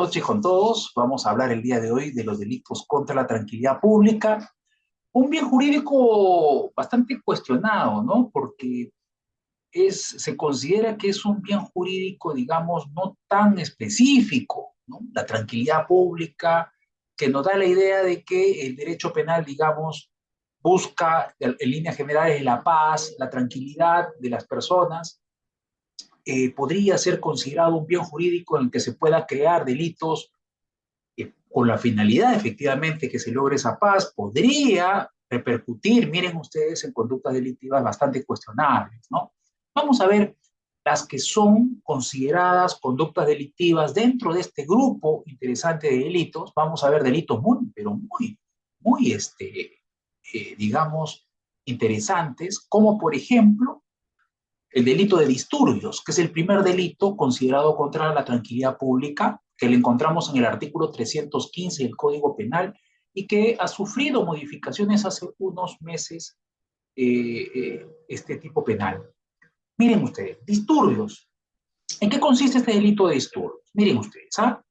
noche con todos. Vamos a hablar el día de hoy de los delitos contra la tranquilidad pública. Un bien jurídico bastante cuestionado, ¿no? Porque se considera que es un bien jurídico, digamos, no tan específico, ¿no? La tranquilidad pública, que nos da la idea de que el derecho penal, digamos, busca en líneas generales la paz, la tranquilidad de las personas. Podría ser considerado un bien jurídico en el que se pueda crear delitos con la finalidad efectivamente que se logre esa paz, podría repercutir, miren ustedes, en conductas delictivas bastante cuestionables, ¿no? Vamos a ver las que son consideradas conductas delictivas dentro de este grupo interesante de delitos. Vamos a ver delitos muy, pero muy, digamos, interesantes, como por ejemplo el delito de disturbios, que es el primer delito considerado contra la tranquilidad pública, que le encontramos en el artículo 315 del Código Penal y que ha sufrido modificaciones hace unos meses este tipo penal. Miren ustedes, disturbios. ¿En qué consiste este delito de disturbios? Miren ustedes, ¿ah?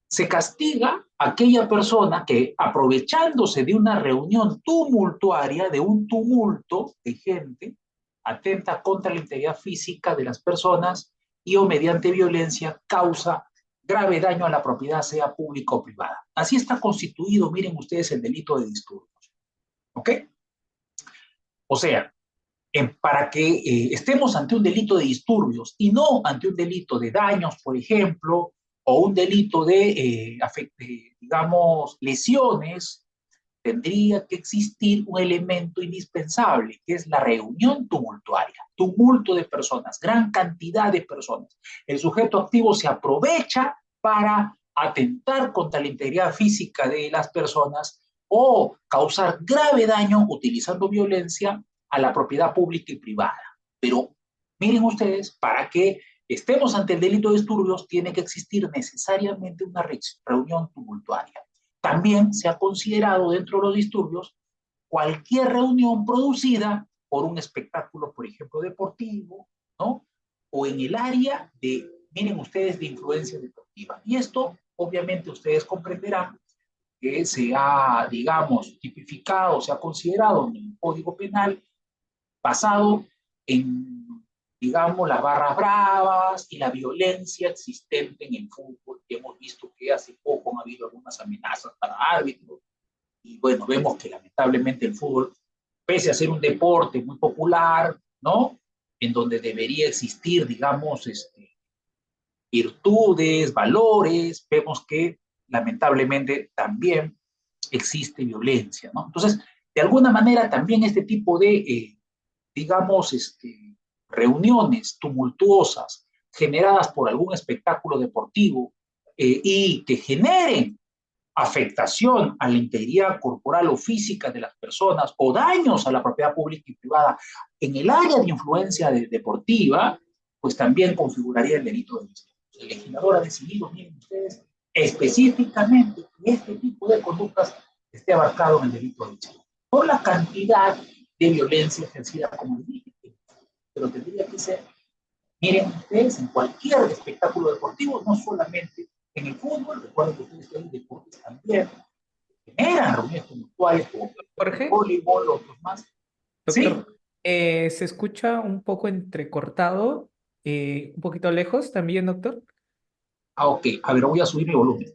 Se castiga a aquella persona que, aprovechándose de una reunión tumultuaria, de un tumulto de gente, atenta contra la integridad física de las personas y o mediante violencia causa grave daño a la propiedad, sea pública o privada. Así está constituido, miren ustedes, el delito de disturbios. ¿Ok? O sea, para que estemos ante un delito de disturbios y no ante un delito de daños, por ejemplo, o un delito de, digamos, lesiones, tendría que existir un elemento indispensable, que es la reunión tumultuaria, tumulto de personas, gran cantidad de personas. El sujeto activo se aprovecha para atentar contra la integridad física de las personas o causar grave daño utilizando violencia a la propiedad pública y privada. Pero miren ustedes, para que estemos ante el delito de disturbios, tiene que existir necesariamente una reunión tumultuaria. También se ha considerado dentro de los disturbios cualquier reunión producida por un espectáculo, por ejemplo, deportivo, ¿no? O en el área de, miren ustedes, de influencia deportiva. Y esto, obviamente, ustedes comprenderán que se ha, digamos, tipificado, se ha considerado en el Código Penal basado en, digamos, las barras bravas y la violencia existente en el fútbol. Y hemos visto que hace poco han habido algunas amenazas para árbitros. Y bueno, vemos que lamentablemente el fútbol, pese a ser un deporte muy popular, ¿no? En donde debería existir, digamos, virtudes, valores, vemos que lamentablemente también existe violencia, ¿no? Entonces, de alguna manera también este tipo de digamos, reuniones tumultuosas generadas por algún espectáculo deportivo y que generen afectación a la integridad corporal o física de las personas o daños a la propiedad pública y privada en el área de influencia deportiva, pues también configuraría el delito de disturbios. El legislador ha decidido, miren ustedes, específicamente que este tipo de conductas esté abarcado en el delito de disturbios por la cantidad de violencia ejercida, como dije, pero tendría que ser, miren ustedes, en cualquier espectáculo deportivo, no solamente en el fútbol. Recuerden que ustedes tienen deportes también, generan reuniones tumultuarias como el Jorge, voleibol, otros más. ¿Sí? doctor, se escucha un poco entrecortado, un poquito lejos también, doctor. Ah, ok. A ver, voy a subir mi volumen.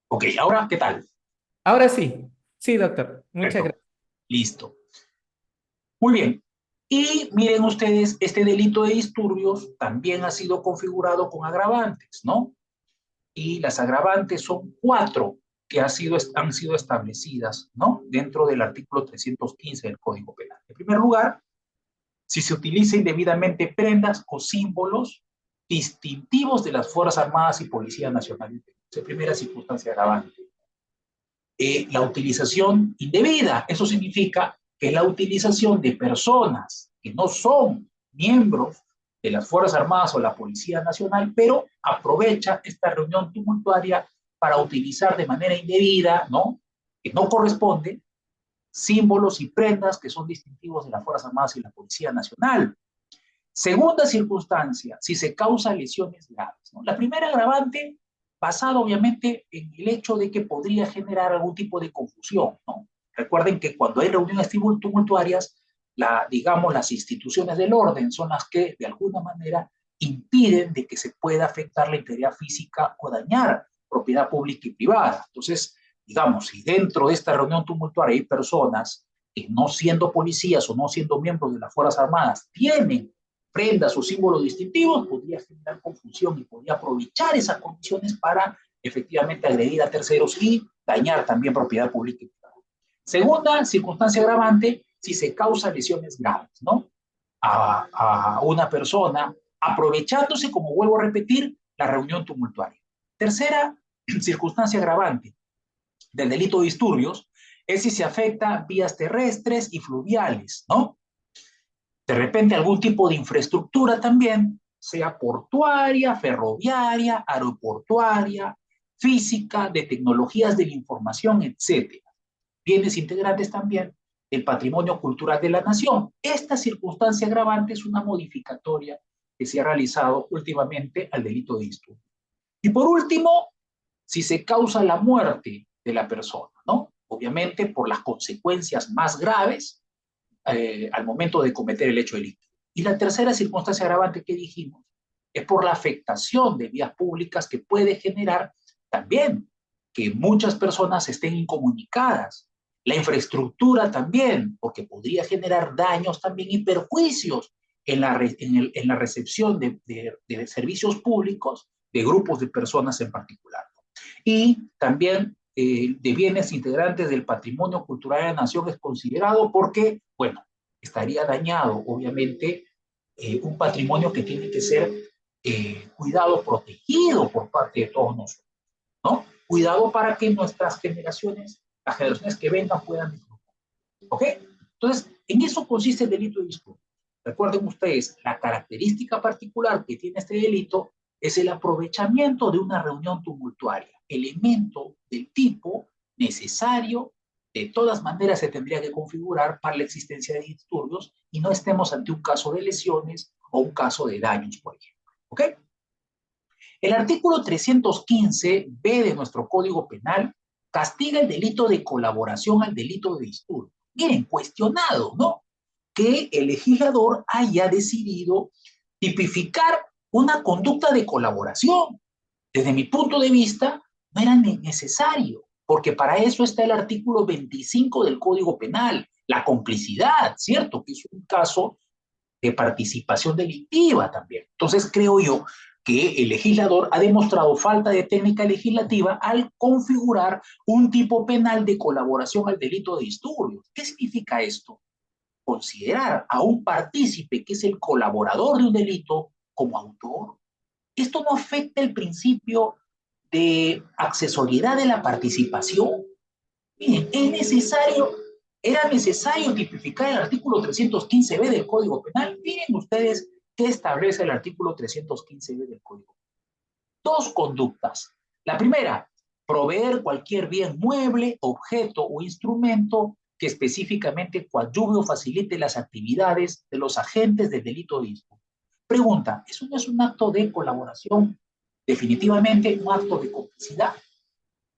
Ok, ahora, ¿qué tal? Ahora sí, sí, doctor, muchas Perfecto. gracias. Listo. Muy bien. Y miren ustedes, este delito de disturbios también ha sido configurado con agravantes, ¿no? Y las agravantes son cuatro que han sido establecidas, ¿no? Dentro del artículo 315 del Código Penal. En primer lugar, si se utiliza indebidamente prendas o símbolos distintivos de las Fuerzas Armadas y Policía Nacional. Esa primera circunstancia agravante. La utilización indebida, eso significa que la utilización de personas que no son miembros de las Fuerzas Armadas o la Policía Nacional, pero aprovecha esta reunión tumultuaria para utilizar de manera indebida, ¿no? Que no corresponde, símbolos y prendas que son distintivos de las Fuerzas Armadas y la Policía Nacional. Segunda circunstancia, si se causa lesiones graves, ¿no? La primera agravante, basada obviamente en el hecho de que podría generar algún tipo de confusión, ¿no? Recuerden que cuando hay reuniones tumultuarias, digamos, las instituciones del orden son las que de alguna manera impiden de que se pueda afectar la integridad física o dañar propiedad pública y privada. Entonces, digamos, si dentro de esta reunión tumultuaria hay personas que no siendo policías o no siendo miembros de las Fuerzas Armadas tienen prendas o símbolos distintivos, podría generar confusión y podría aprovechar esas condiciones para efectivamente agredir a terceros y dañar también propiedad pública y privada. Segunda circunstancia agravante, si se causa lesiones graves, ¿no? A una persona, aprovechándose, como vuelvo a repetir, la reunión tumultuaria. Tercera circunstancia agravante del delito de disturbios es si se afecta vías terrestres y fluviales, ¿no? De repente algún tipo de infraestructura también, sea portuaria, ferroviaria, aeroportuaria, física, de tecnologías de la información, etcétera. Bienes integrantes también del patrimonio cultural de la nación. Esta circunstancia agravante es una modificatoria que se ha realizado últimamente al delito de disturbio. Y por último, si se causa la muerte de la persona, ¿no? Obviamente por las consecuencias más graves al momento de cometer el hecho delictivo. Y la tercera circunstancia agravante que dijimos es por la afectación de vías públicas que puede generar también que muchas personas estén incomunicadas. La infraestructura también, porque podría generar daños también y perjuicios en la recepción de servicios públicos de grupos de personas en particular. Y también de bienes integrantes del patrimonio cultural de la nación es considerado porque, bueno, estaría dañado, obviamente, un patrimonio que tiene que ser cuidado, protegido por parte de todos nosotros, ¿no? Cuidado para que nuestras generaciones, las generaciones que vengan, puedan disfrutar. ¿Ok? Entonces, en eso consiste el delito de disfrute. Recuerden ustedes, la característica particular que tiene este delito es el aprovechamiento de una reunión tumultuaria, elemento del tipo necesario, de todas maneras se tendría que configurar para la existencia de disturbios y no estemos ante un caso de lesiones o un caso de daños, por ejemplo. ¿Ok? El artículo 315b de nuestro Código Penal castiga el delito de colaboración al delito de disturbio. Miren, cuestionado, ¿no? Que el legislador haya decidido tipificar una conducta de colaboración. Desde mi punto de vista, no era necesario, porque para eso está el artículo 25 del Código Penal, la complicidad, ¿cierto? Que es un caso de participación delictiva también. Entonces creo yo que el legislador ha demostrado falta de técnica legislativa al configurar un tipo penal de colaboración al delito de disturbios. ¿Qué significa esto? Considerar a un partícipe que es el colaborador de un delito como autor. Esto no afecta el principio de accesoriedad de la participación. Miren, era necesario tipificar el artículo 315b del Código Penal. Miren ustedes qué establece el artículo 315b del Código Penal. Dos conductas. La primera, proveer cualquier bien mueble, objeto o instrumento que específicamente coadyuve o facilite las actividades de los agentes del delito de disturbo. Pregunta, ¿eso no es un acto de colaboración? Definitivamente un acto de complicidad.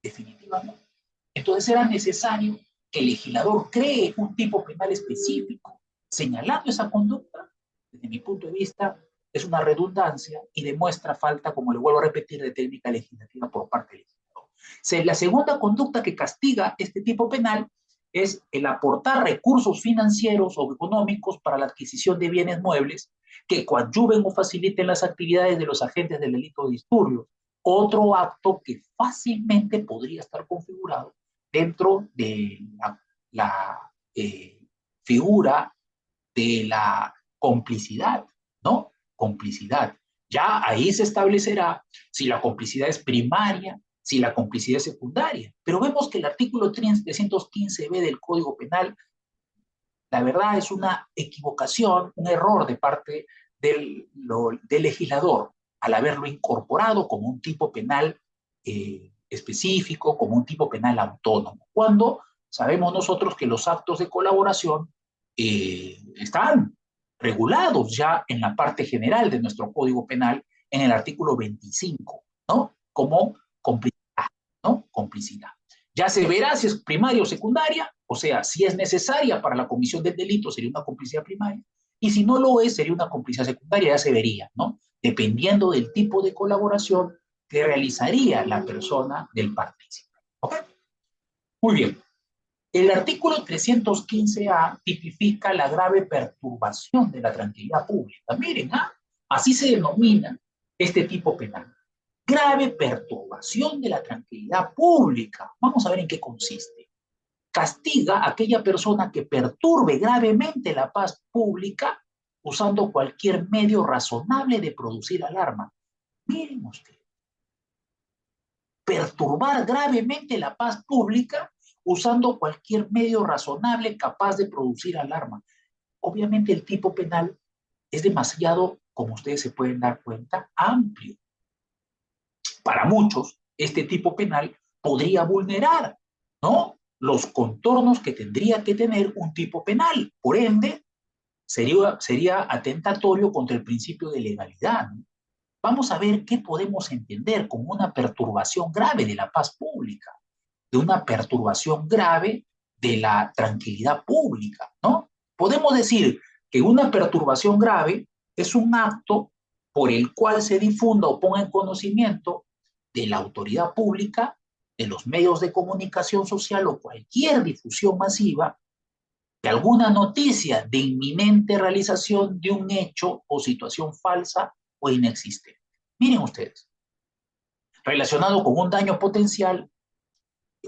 Definitivamente. Entonces era necesario que el legislador cree un tipo penal específico, señalando esa conducta. Desde mi punto de vista, es una redundancia y demuestra falta, como le vuelvo a repetir, de técnica legislativa por parte del legislador. La segunda conducta que castiga este tipo penal es el aportar recursos financieros o económicos para la adquisición de bienes muebles que coadyuven o faciliten las actividades de los agentes del delito de disturbios. Otro acto que fácilmente podría estar configurado dentro de la figura de la complicidad, ¿no? Complicidad. Ya ahí se establecerá si la complicidad es primaria, si la complicidad es secundaria. Pero vemos que el artículo 315b del Código Penal, la verdad es una equivocación, un error de parte del legislador al haberlo incorporado como un tipo penal específico, como un tipo penal autónomo, cuando sabemos nosotros que los actos de colaboración están regulados ya en la parte general de nuestro Código Penal, en el artículo 25, ¿no? Como complicidad, ¿no? Complicidad. Ya se verá si es primaria o secundaria, o sea, si es necesaria para la comisión del delito, sería una complicidad primaria, y si no lo es, sería una complicidad secundaria, ya se vería, ¿no? Dependiendo del tipo de colaboración que realizaría la persona del partícipe. ¿Ok? Muy bien. El artículo 315A tipifica la grave perturbación de la tranquilidad pública. Miren, así se denomina este tipo penal. Grave perturbación de la tranquilidad pública. Vamos a ver en qué consiste. Castiga a aquella persona que perturbe gravemente la paz pública usando cualquier medio razonable de producir alarma. Miren ustedes, perturbar gravemente la paz pública usando cualquier medio razonable capaz de producir alarma. Obviamente el tipo penal es demasiado, como ustedes se pueden dar cuenta, amplio. Para muchos, este tipo penal podría vulnerar, ¿no?, los contornos que tendría que tener un tipo penal. Por ende, sería atentatorio contra el principio de legalidad, ¿no? Vamos a ver qué podemos entender como una perturbación grave de la paz pública, de una perturbación grave de la tranquilidad pública, ¿no? Podemos decir que una perturbación grave es un acto por el cual se difunda o ponga en conocimiento de la autoridad pública, de los medios de comunicación social o cualquier difusión masiva de alguna noticia de inminente realización de un hecho o situación falsa o inexistente. Miren ustedes, relacionado con un daño potencial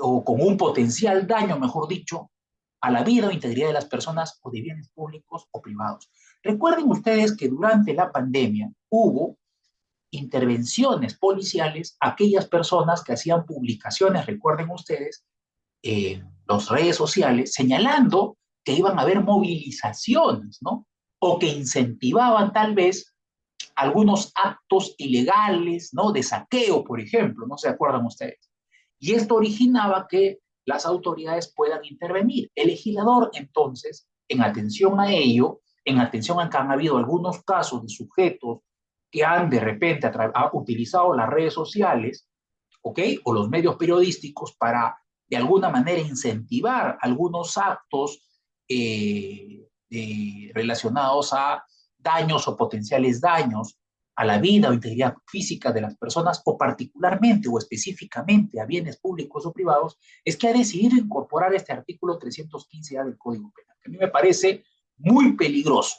o con un potencial daño, mejor dicho, a la vida o integridad de las personas o de bienes públicos o privados. Recuerden ustedes que durante la pandemia hubo intervenciones policiales a aquellas personas que hacían publicaciones, recuerden ustedes, en las redes sociales, señalando que iban a haber movilizaciones, ¿no? O que incentivaban tal vez algunos actos ilegales, ¿no? De saqueo, por ejemplo, ¿no se acuerdan ustedes? Y esto originaba que las autoridades puedan intervenir. El legislador, entonces, en atención a ello, en atención a que han habido algunos casos de sujetos que han de repente utilizado las redes sociales, ¿ok? O los medios periodísticos para, de alguna manera, incentivar algunos actos relacionados a daños o potenciales daños a la vida o integridad física de las personas, o particularmente o específicamente a bienes públicos o privados, es que ha decidido incorporar este artículo 315A del Código Penal, que a mí me parece muy peligroso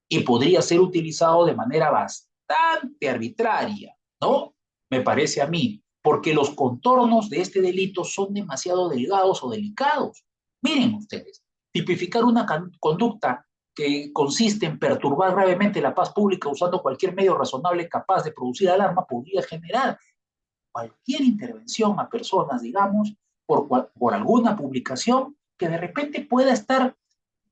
y podría ser utilizado de manera bastante arbitraria, ¿no? Me parece a mí, porque los contornos de este delito son demasiado delgados o delicados. Miren ustedes, tipificar una conducta que consiste en perturbar gravemente la paz pública usando cualquier medio razonable capaz de producir alarma podría generar cualquier intervención a personas, digamos, por alguna publicación que de repente pueda estar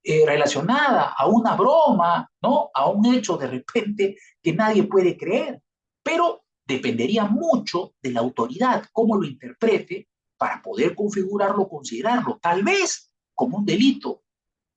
relacionada a una broma, ¿no? A un hecho de repente que nadie puede creer. Pero dependería mucho de la autoridad, cómo lo interprete, para poder configurarlo, considerarlo, tal vez como un delito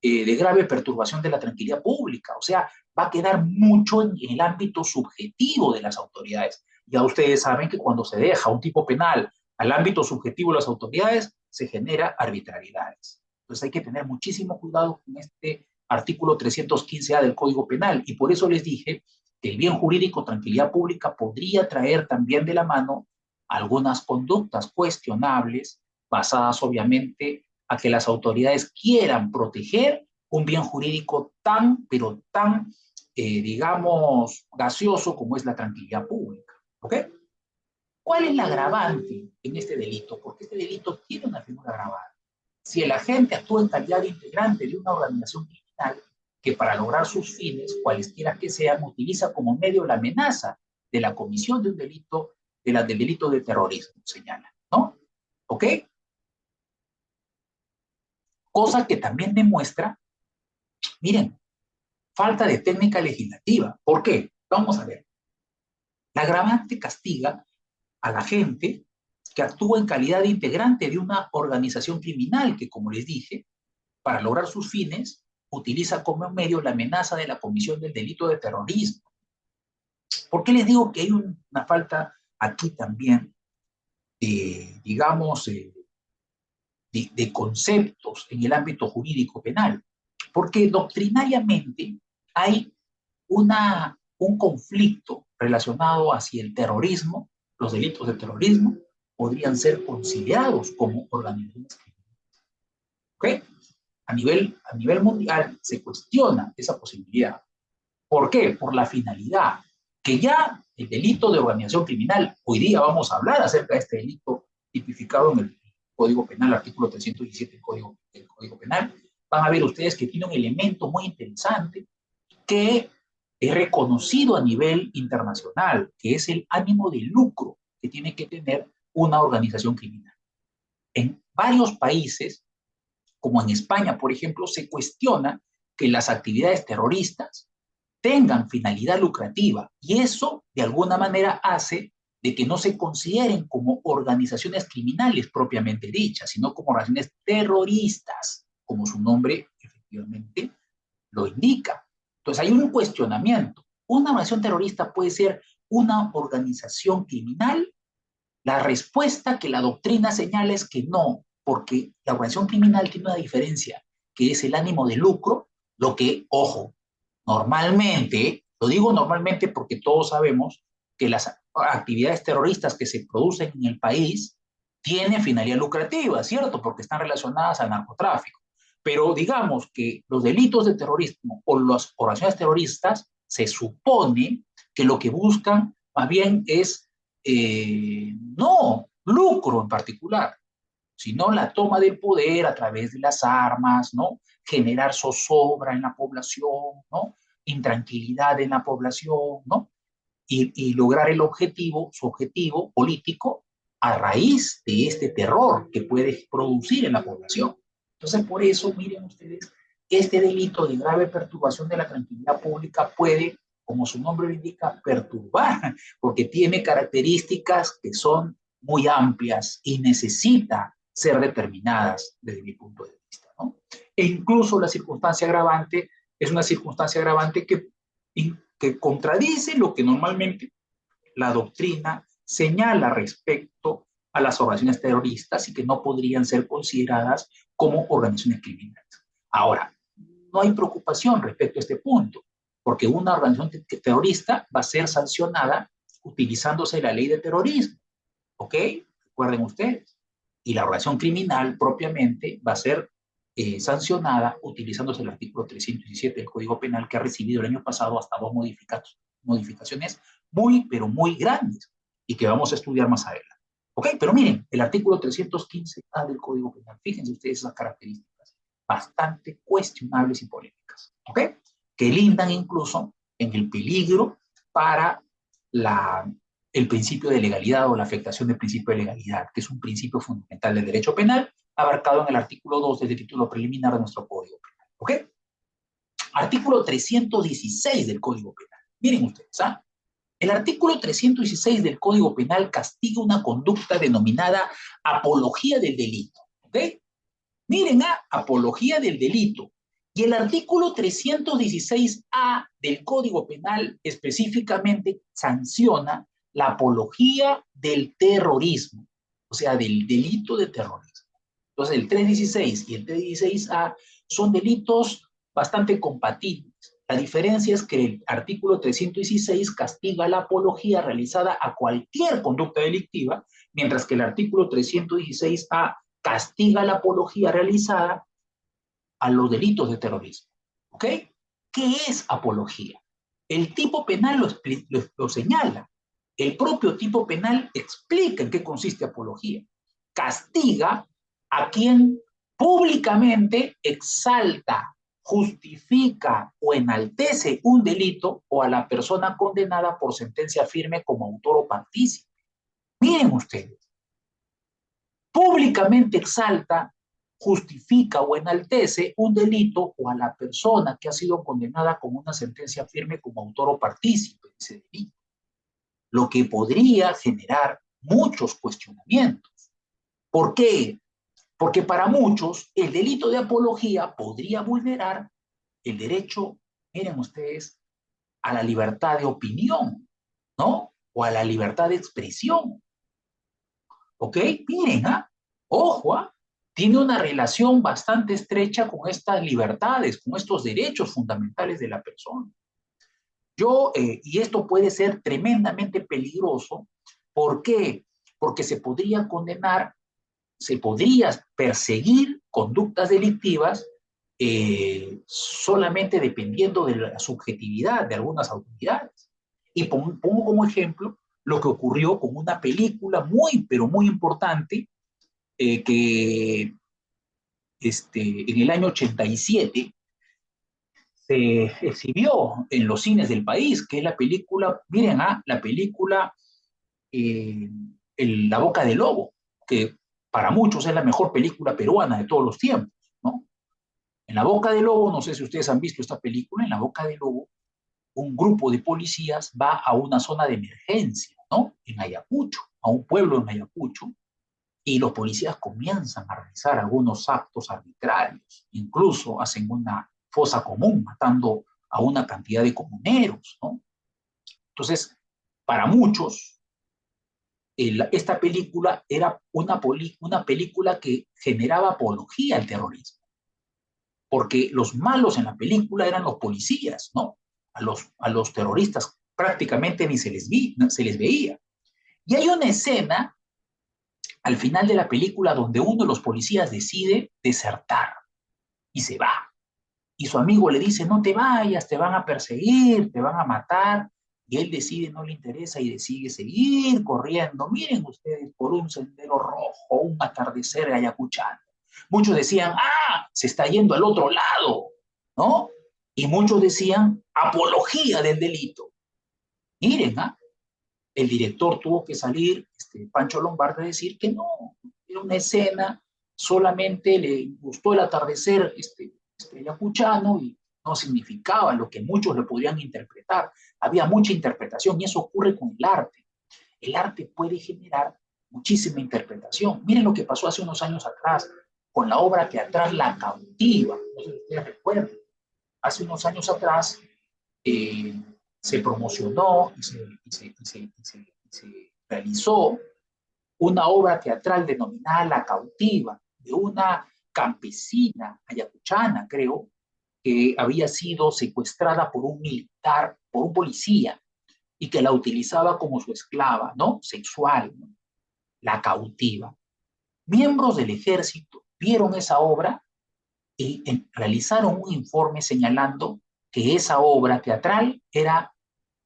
de grave perturbación de la tranquilidad pública. O sea, va a quedar mucho en el ámbito subjetivo de las autoridades. Ya ustedes saben que cuando se deja un tipo penal al ámbito subjetivo de las autoridades, se genera arbitrariedades. Entonces hay que tener muchísimo cuidado con este artículo 315A del Código Penal. Y por eso les dije que el bien jurídico, tranquilidad pública, podría traer también de la mano algunas conductas cuestionables, basadas obviamente a que las autoridades quieran proteger un bien jurídico tan, pero tan, digamos, gaseoso como es la tranquilidad pública. ¿Ok? ¿Cuál es la agravante en este delito? Porque este delito tiene una figura agravante. Si el agente actúa en calidad de integrante de una organización criminal que para lograr sus fines, cualesquiera que sean, utiliza como medio la amenaza de la comisión de un delito, del delito de terrorismo, señala, ¿no? ¿Ok? Cosa que también demuestra, miren, falta de técnica legislativa. ¿Por qué? Vamos a ver. La agravante castiga a la gente que actúa en calidad de integrante de una organización criminal que, como les dije, para lograr sus fines, utiliza como medio la amenaza de la comisión del delito de terrorismo. ¿Por qué les digo que hay una falta aquí también, digamos, de conceptos en el ámbito jurídico penal? Porque doctrinariamente hay un conflicto relacionado hacia el terrorismo. Los delitos de terrorismo podrían ser considerados como organizaciones criminales. ¿Ok? A nivel mundial se cuestiona esa posibilidad. ¿Por qué? Por la finalidad, que ya el delito de organización criminal, hoy día vamos a hablar acerca de este delito tipificado en el Código Penal, artículo 317 del Código Penal. Van a ver ustedes que tiene un elemento muy interesante que es reconocido a nivel internacional, que es el ánimo de lucro que tiene que tener una organización criminal. En varios países, como en España, por ejemplo, se cuestiona que las actividades terroristas tengan finalidad lucrativa y eso de alguna manera hace de que no se consideren como organizaciones criminales propiamente dichas, sino como organizaciones terroristas, como su nombre efectivamente lo indica. Entonces hay un cuestionamiento. ¿Una organización terrorista puede ser una organización criminal? La respuesta que la doctrina señala es que no, porque la organización criminal tiene una diferencia, que es el ánimo de lucro, lo que, ojo, normalmente, lo digo normalmente porque todos sabemos que las actividades terroristas que se producen en el país tienen finalidad lucrativa, ¿cierto? Porque están relacionadas al narcotráfico. Pero digamos que los delitos de terrorismo o las organizaciones terroristas se supone que lo que buscan más bien es no lucro en particular, sino la toma del poder a través de las armas, ¿no? Generar zozobra en la población, ¿no? Intranquilidad en la población, ¿no? Y lograr el objetivo, su objetivo político a raíz de este terror que puede producir en la población. Entonces, por eso, miren ustedes, este delito de grave perturbación de la tranquilidad pública puede, como su nombre lo indica, perturbar, porque tiene características que son muy amplias y necesita ser determinadas desde mi punto de vista, ¿no? E incluso la circunstancia agravante es una circunstancia agravante que contradice lo que normalmente la doctrina señala respecto a las organizaciones terroristas y que no podrían ser consideradas como organizaciones criminales. Ahora, no hay preocupación respecto a este punto, porque una organización terrorista va a ser sancionada utilizándose la ley de terrorismo, ¿ok? Recuerden ustedes. Y la organización criminal propiamente va a ser sancionada utilizándose el artículo 317 del Código Penal, que ha recibido el año pasado hasta dos modificaciones muy, pero muy grandes y que vamos a estudiar más adelante. ¿Ok? Pero miren, el artículo 315A del Código Penal, fíjense ustedes esas características bastante cuestionables y polémicas, ¿ok? Que lindan incluso en el peligro para el principio de legalidad o la afectación del principio de legalidad, que es un principio fundamental del derecho penal, abarcado en el artículo 2 del título preliminar de nuestro Código Penal. ¿Ok? Artículo 316 del Código Penal. Miren ustedes, ¿ah? El artículo 316 del Código Penal castiga una conducta denominada apología del delito. ¿Ok? Miren, apología del delito. Y el artículo 316A del Código Penal específicamente sanciona la apología del terrorismo, o sea, del delito de terrorismo. Entonces, el 316 y el 316A son delitos bastante compatibles. La diferencia es que el artículo 316 castiga la apología realizada a cualquier conducta delictiva, mientras que el artículo 316A castiga la apología realizada a los delitos de terrorismo. ¿Ok? ¿Qué es apología? El tipo penal lo señala. El propio tipo penal explica en qué consiste apología. Castiga a quien públicamente exalta, justifica o enaltece un delito o a la persona condenada por sentencia firme como autor o partícipe. Miren ustedes, públicamente exalta, justifica o enaltece un delito o a la persona que ha sido condenada con una sentencia firme como autor o partícipe de ese delito, lo que podría generar muchos cuestionamientos. ¿Por qué? Porque para muchos el delito de apología podría vulnerar el derecho, miren ustedes, a la libertad de opinión, ¿no? O a la libertad de expresión. ¿Ok? Miren, ¿ah? Ojo, ¿ah? Tiene una relación bastante estrecha con estas libertades, con estos derechos fundamentales de la persona. Y esto puede ser tremendamente peligroso. ¿Por qué? Porque se podría condenar, se podría perseguir conductas delictivas solamente dependiendo de la subjetividad de algunas autoridades. Y pongo como ejemplo lo que ocurrió con una película muy, pero muy importante que en el año 87 se exhibió en los cines del país, que es la película, miren, la película eh, La Boca del Lobo, que para muchos es la mejor película peruana de todos los tiempos, ¿no? En La Boca del Lobo, no sé si ustedes han visto esta película, en La Boca del Lobo, un grupo de policías va a una zona de emergencia, ¿no? En Ayacucho, a un pueblo en Ayacucho, y los policías comienzan a realizar algunos actos arbitrarios, incluso hacen una fosa común, matando a una cantidad de comuneros, ¿no? Entonces, para muchos, esta película era una película que generaba apología al terrorismo, porque los malos en la película eran los policías, ¿no? A los terroristas prácticamente ni se les veía. Y hay una escena al final de la película donde uno de los policías decide desertar y se va. Y su amigo le dice, no te vayas, te van a perseguir, te van a matar. Y él decide, no le interesa y decide seguir corriendo. Miren ustedes, por un sendero rojo, un atardecer ayacuchano. Muchos decían, se está yendo al otro lado, ¿no? Y muchos decían, apología del delito. Miren, el director tuvo que salir, Pancho Lombardi, a decir que no, era una escena, solamente le gustó el atardecer ayacuchano y no significaba lo que muchos le podrían interpretar. Había mucha interpretación y eso ocurre con el arte. El arte puede generar muchísima interpretación. Miren lo que pasó hace unos años atrás con la obra teatral La Cautiva. No sé si ustedes recuerdan. Hace unos años atrás eh, se promocionó y se realizó una obra teatral denominada La Cautiva, de una campesina ayacuchana, creo, que había sido secuestrada por un militar, por un policía, y que la utilizaba como su esclava, ¿no? Sexual, ¿no? La Cautiva. Miembros del ejército vieron esa obra y realizaron un informe señalando que esa obra teatral era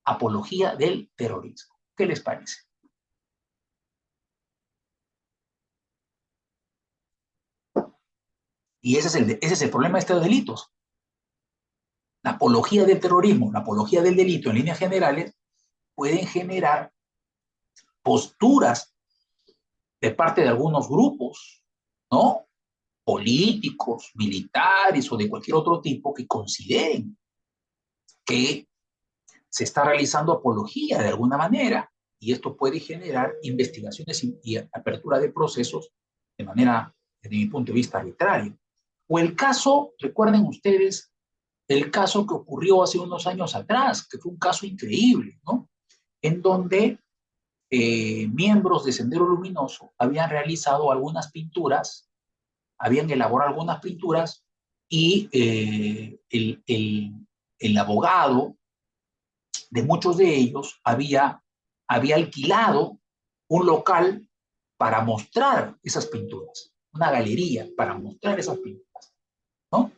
apología del terrorismo. ¿Qué les parece? Y ese es el problema de estos delitos. La apología del terrorismo, la apología del delito en líneas generales pueden generar posturas de parte de algunos grupos, ¿no? Políticos, militares o de cualquier otro tipo que consideren que se está realizando apología de alguna manera y esto puede generar investigaciones y apertura de procesos de manera, desde mi punto de vista, arbitraria. O el caso, recuerden ustedes, el caso que ocurrió hace unos años atrás, que fue un caso increíble, ¿no? En donde miembros de Sendero Luminoso habían realizado algunas pinturas, habían elaborado algunas pinturas y el abogado de muchos de ellos había alquilado un local para mostrar esas pinturas, una galería para mostrar esas pinturas, ¿no?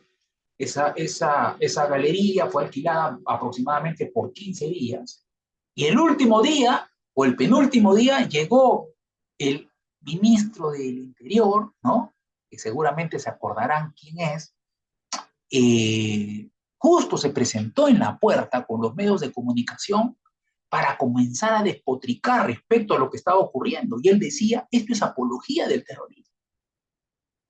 Esa galería fue alquilada aproximadamente por 15 días y el último día o el penúltimo día llegó el ministro del Interior, ¿no? Que seguramente se acordarán quién es, justo se presentó en la puerta con los medios de comunicación para comenzar a despotricar respecto a lo que estaba ocurriendo. Y él decía, esto es apología del terrorismo.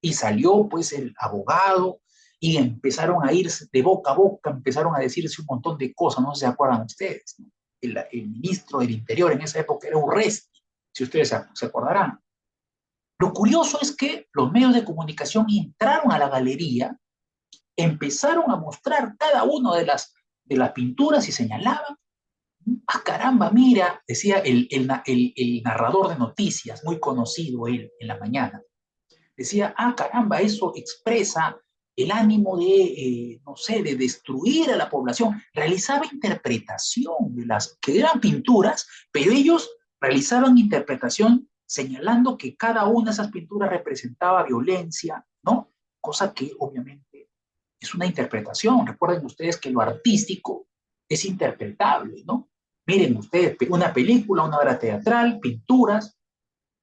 Y salió pues el abogado y empezaron a irse de boca a boca, empezaron a decirse un montón de cosas, no sé si se acuerdan ustedes, ¿no? El ministro del Interior en esa época era Urresti, si ustedes se acordarán. Lo curioso es que los medios de comunicación entraron a la galería empezaron a mostrar cada una de las pinturas y señalaban, ah, caramba, mira, decía el narrador de noticias, muy conocido él en la mañana, decía, ah, caramba, eso expresa el ánimo de, no sé, de destruir a la población. Realizaba interpretación de las que eran pinturas, pero ellos realizaban interpretación señalando que cada una de esas pinturas representaba violencia, ¿no? Cosa que obviamente es una interpretación. Recuerden ustedes que lo artístico es interpretable, ¿no? Miren ustedes, una película, una obra teatral, pinturas,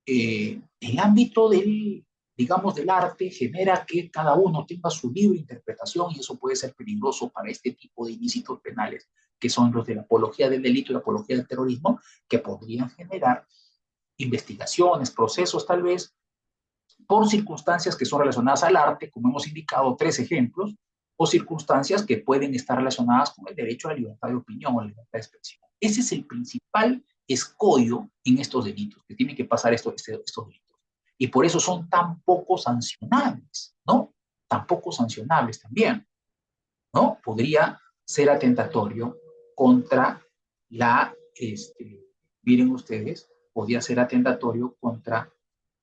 el ámbito del, digamos, del arte genera que cada uno tenga su libre interpretación y eso puede ser peligroso para este tipo de ilícitos penales, que son los de la apología del delito y la apología del terrorismo, que podrían generar investigaciones, procesos tal vez, por circunstancias que son relacionadas al arte, como hemos indicado tres ejemplos, o circunstancias que pueden estar relacionadas con el derecho a la libertad de opinión o la libertad de expresión. Ese es el principal escollo en estos delitos, que tienen que pasar estos delitos. Y por eso son tan poco sancionables, ¿no? Tan poco sancionables también, ¿no? Podría ser atentatorio contra la, miren ustedes, podría ser atentatorio contra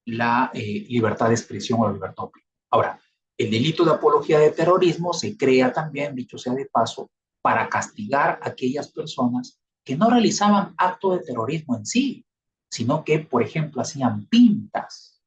la libertad de expresión o la libertad de opinión. Ahora, el delito de apología de terrorismo se crea también, dicho sea de paso, para castigar a aquellas personas que no realizaban acto de terrorismo en sí, sino que, por ejemplo, hacían pintas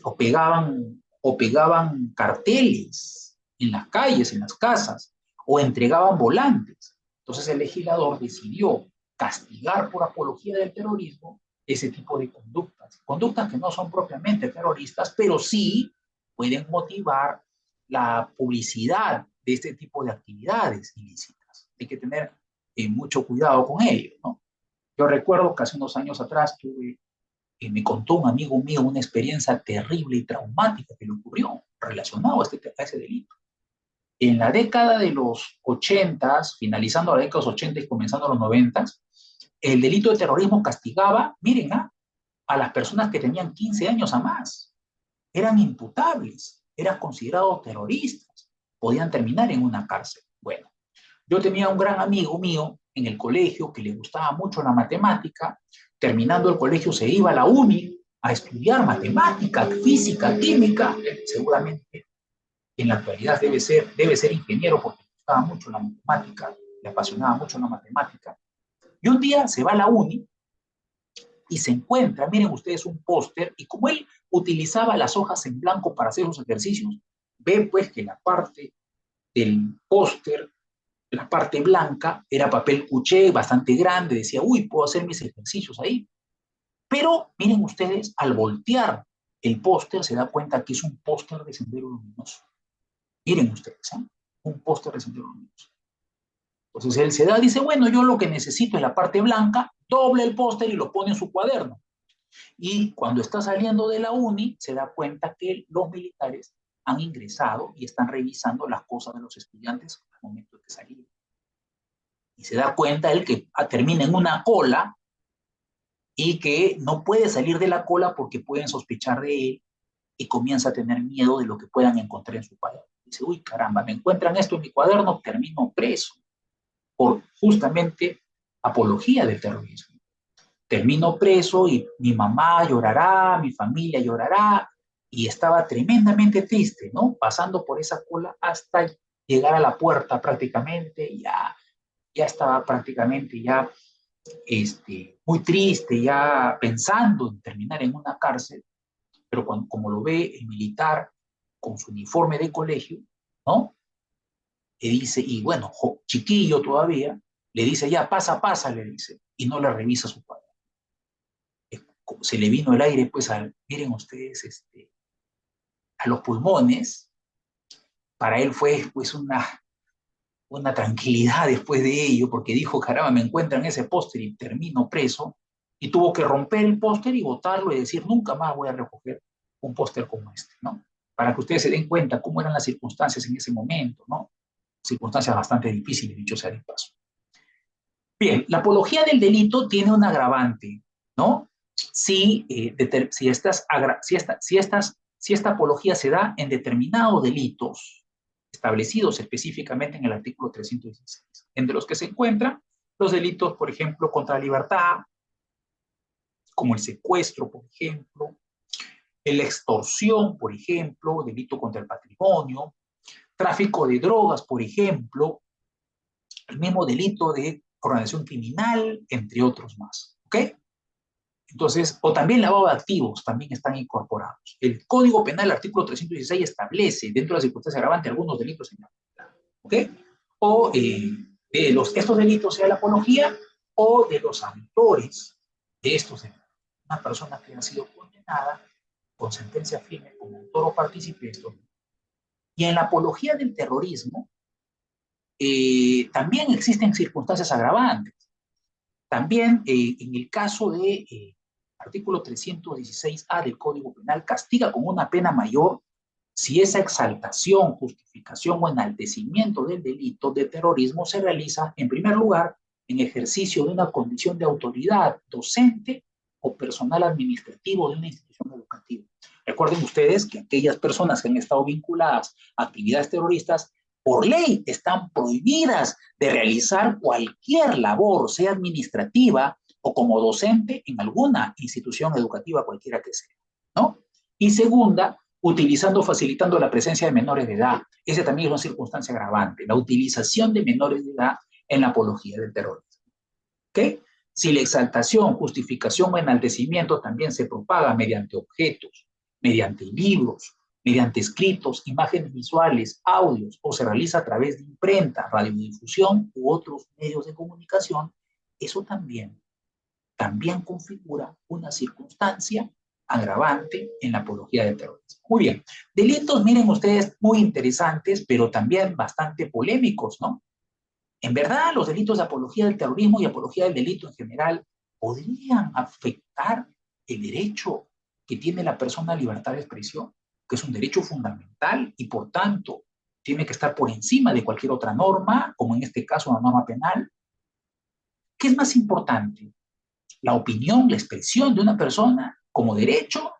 o pegaban carteles en las calles, en las casas, o entregaban volantes. Entonces el legislador decidió castigar por apología del terrorismo ese tipo de conductas. Conductas que no son propiamente terroristas, pero sí pueden motivar la publicidad de este tipo de actividades ilícitas. Hay que tener mucho cuidado con ello, ¿no? Yo recuerdo que hace unos años atrás me contó un amigo mío una experiencia terrible y traumática que le ocurrió relacionado a ese delito. En la década de los 80, finalizando la década de los 80 y comenzando los 90, el delito de terrorismo castigaba, miren, a las personas que tenían 15 años a más. Eran imputables, eran considerados terroristas, podían terminar en una cárcel. Bueno, yo tenía un gran amigo mío en el colegio que le gustaba mucho la matemática. Terminando el colegio se iba a la uni a estudiar matemática, física, química. Seguramente en la actualidad debe ser ingeniero porque le gustaba mucho la matemática, le apasionaba mucho la matemática. Y un día se va a la uni y se encuentra, miren ustedes, un póster, y como él utilizaba las hojas en blanco para hacer sus ejercicios, ve pues que la parte del póster, la parte blanca, era papel cuché bastante grande, decía, uy, puedo hacer mis ejercicios ahí. Pero miren ustedes, al voltear el póster se da cuenta que es un póster de Sendero Luminoso. Miren ustedes, ¿eh? Un póster de Sendero Luminoso. Entonces él se da, dice, bueno, yo lo que necesito es la parte blanca, doble el póster y lo pone en su cuaderno. Y cuando está saliendo de la uni, se da cuenta que los militares han ingresado y están revisando las cosas de los estudiantes al momento de que salían. Y se da cuenta él que termina en una cola y que no puede salir de la cola porque pueden sospechar de él y comienza a tener miedo de lo que puedan encontrar en su cuaderno. Dice, uy, caramba, me encuentran esto en mi cuaderno, termino preso por justamente apología del terrorismo. Termino preso y mi mamá llorará, mi familia llorará, y estaba tremendamente triste, ¿no? Pasando por esa cola hasta llegar a la puerta prácticamente, ya estaba prácticamente ya muy triste, ya pensando en terminar en una cárcel, pero cuando, como lo ve el militar con su uniforme de colegio, ¿no? Le dice, y bueno, chiquillo todavía, le dice, ya, pasa, le dice, y no le revisa su padre. Se le vino el aire, pues, miren ustedes, a los pulmones. Para él fue, pues, una tranquilidad después de ello, porque dijo, caramba, me encuentran ese póster y termino preso, y tuvo que romper el póster y botarlo y decir, nunca más voy a recoger un póster como este, ¿no? Para que ustedes se den cuenta cómo eran las circunstancias en ese momento, ¿no? Circunstancias bastante difíciles, dicho sea de paso. Bien, la apología del delito tiene un agravante, ¿no? Si esta apología se da en determinados delitos, establecidos específicamente en el artículo 316, entre los que se encuentran los delitos, por ejemplo, contra la libertad, como el secuestro, por ejemplo, la extorsión, por ejemplo, delito contra el patrimonio, tráfico de drogas, por ejemplo, el mismo delito de organización criminal, entre otros más. ¿Ok? Entonces, o también lavado de activos, también están incorporados. El Código Penal, el artículo 316, establece, dentro de las circunstancias agravantes, algunos delitos en la penalidad. ¿Ok? O estos delitos, sea la apología o de los autores de estos delitos. Una persona que ha sido condenada con sentencia firme como autor o partícipe de estos delitos. Y en la apología del terrorismo, también existen circunstancias agravantes. También en el caso de artículo 316A del Código Penal, castiga con una pena mayor si esa exaltación, justificación o enaltecimiento del delito de terrorismo se realiza, en primer lugar, en ejercicio de una condición de autoridad docente o personal administrativo de una institución educativa. Recuerden ustedes que aquellas personas que han estado vinculadas a actividades terroristas, por ley, están prohibidas de realizar cualquier labor, sea administrativa o como docente en alguna institución educativa, cualquiera que sea, ¿no? Y segunda, utilizando, facilitando la presencia de menores de edad. Esa también es una circunstancia agravante, la utilización de menores de edad en la apología del terrorismo. ¿Ok? Si la exaltación, justificación o enaltecimiento también se propaga mediante objetos, mediante libros, mediante escritos, imágenes visuales, audios, o se realiza a través de imprenta, radiodifusión u otros medios de comunicación, eso también configura una circunstancia agravante en la apología del terrorismo. Muy bien. Delitos, miren ustedes, muy interesantes, pero también bastante polémicos, ¿no? En verdad, los delitos de apología del terrorismo y apología del delito en general podrían afectar el derecho que tiene la persona a libertad de expresión, que es un derecho fundamental y por tanto tiene que estar por encima de cualquier otra norma, como en este caso una norma penal. ¿Qué es más importante? ¿La opinión, la expresión de una persona como derecho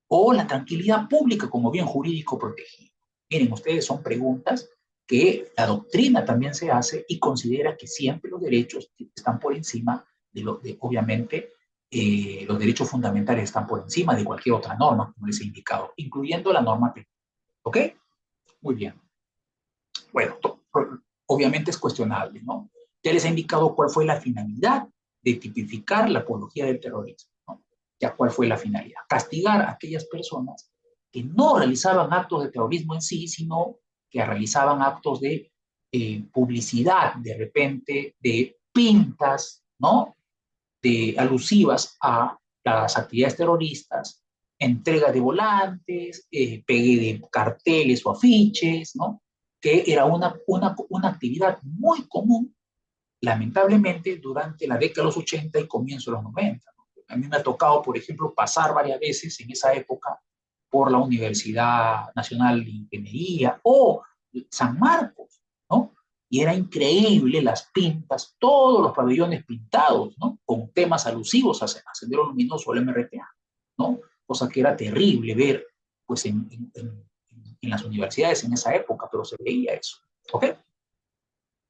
o la tranquilidad pública como bien jurídico protegido? Miren, ustedes son preguntas que la doctrina también se hace y considera que siempre los derechos están por encima obviamente, los derechos fundamentales están por encima de cualquier otra norma, como les he indicado, incluyendo la norma penal. ¿Ok? Muy bien. Bueno, obviamente es cuestionable, ¿no? Ya les he indicado cuál fue la finalidad de tipificar la apología del terrorismo, ¿no? Ya cuál fue la finalidad. Castigar a aquellas personas que no realizaban actos de terrorismo en sí, sino que realizaban actos de publicidad, de repente, de pintas, ¿no? De alusivas a las actividades terroristas, entrega de volantes, pegue de carteles o afiches, ¿no? Que era una actividad muy común, lamentablemente, durante la década de los 80 y comienzo de los 90. ¿No? A mí me ha tocado, por ejemplo, pasar varias veces en esa época por la Universidad Nacional de Ingeniería o San Marcos, ¿no? Y era increíble las pintas, todos los pabellones pintados, ¿no? Con temas alusivos a Sendero Luminoso o el MRTA, ¿no? Cosa que era terrible ver, pues, en las universidades en esa época, pero se veía eso, ¿ok?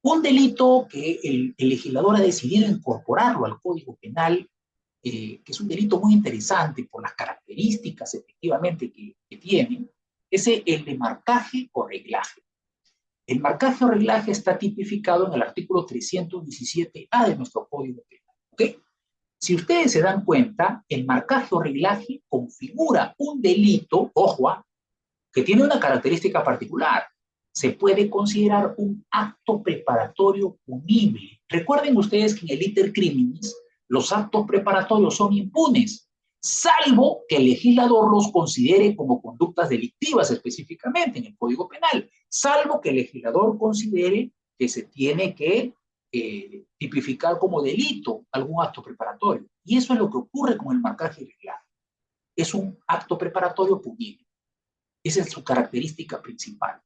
Un delito que el legislador ha decidido incorporarlo al Código Penal, que es un delito muy interesante por las características efectivamente que tiene, es el de marcaje o reglaje. El marcaje o reglaje está tipificado en el artículo 317A de nuestro Código Penal. ¿Ok? Si ustedes se dan cuenta, el marcaje o reglaje configura un delito, ojo, que tiene una característica particular. Se puede considerar un acto preparatorio punible. Recuerden ustedes que en el iter criminis los actos preparatorios son impunes, salvo que el legislador los considere como conductas delictivas específicamente en el Código Penal, salvo que el legislador considere que se tiene que tipificar como delito algún acto preparatorio. Y eso es lo que ocurre con el marcaje y reglaje. Es un acto preparatorio punible. Esa es su característica principal.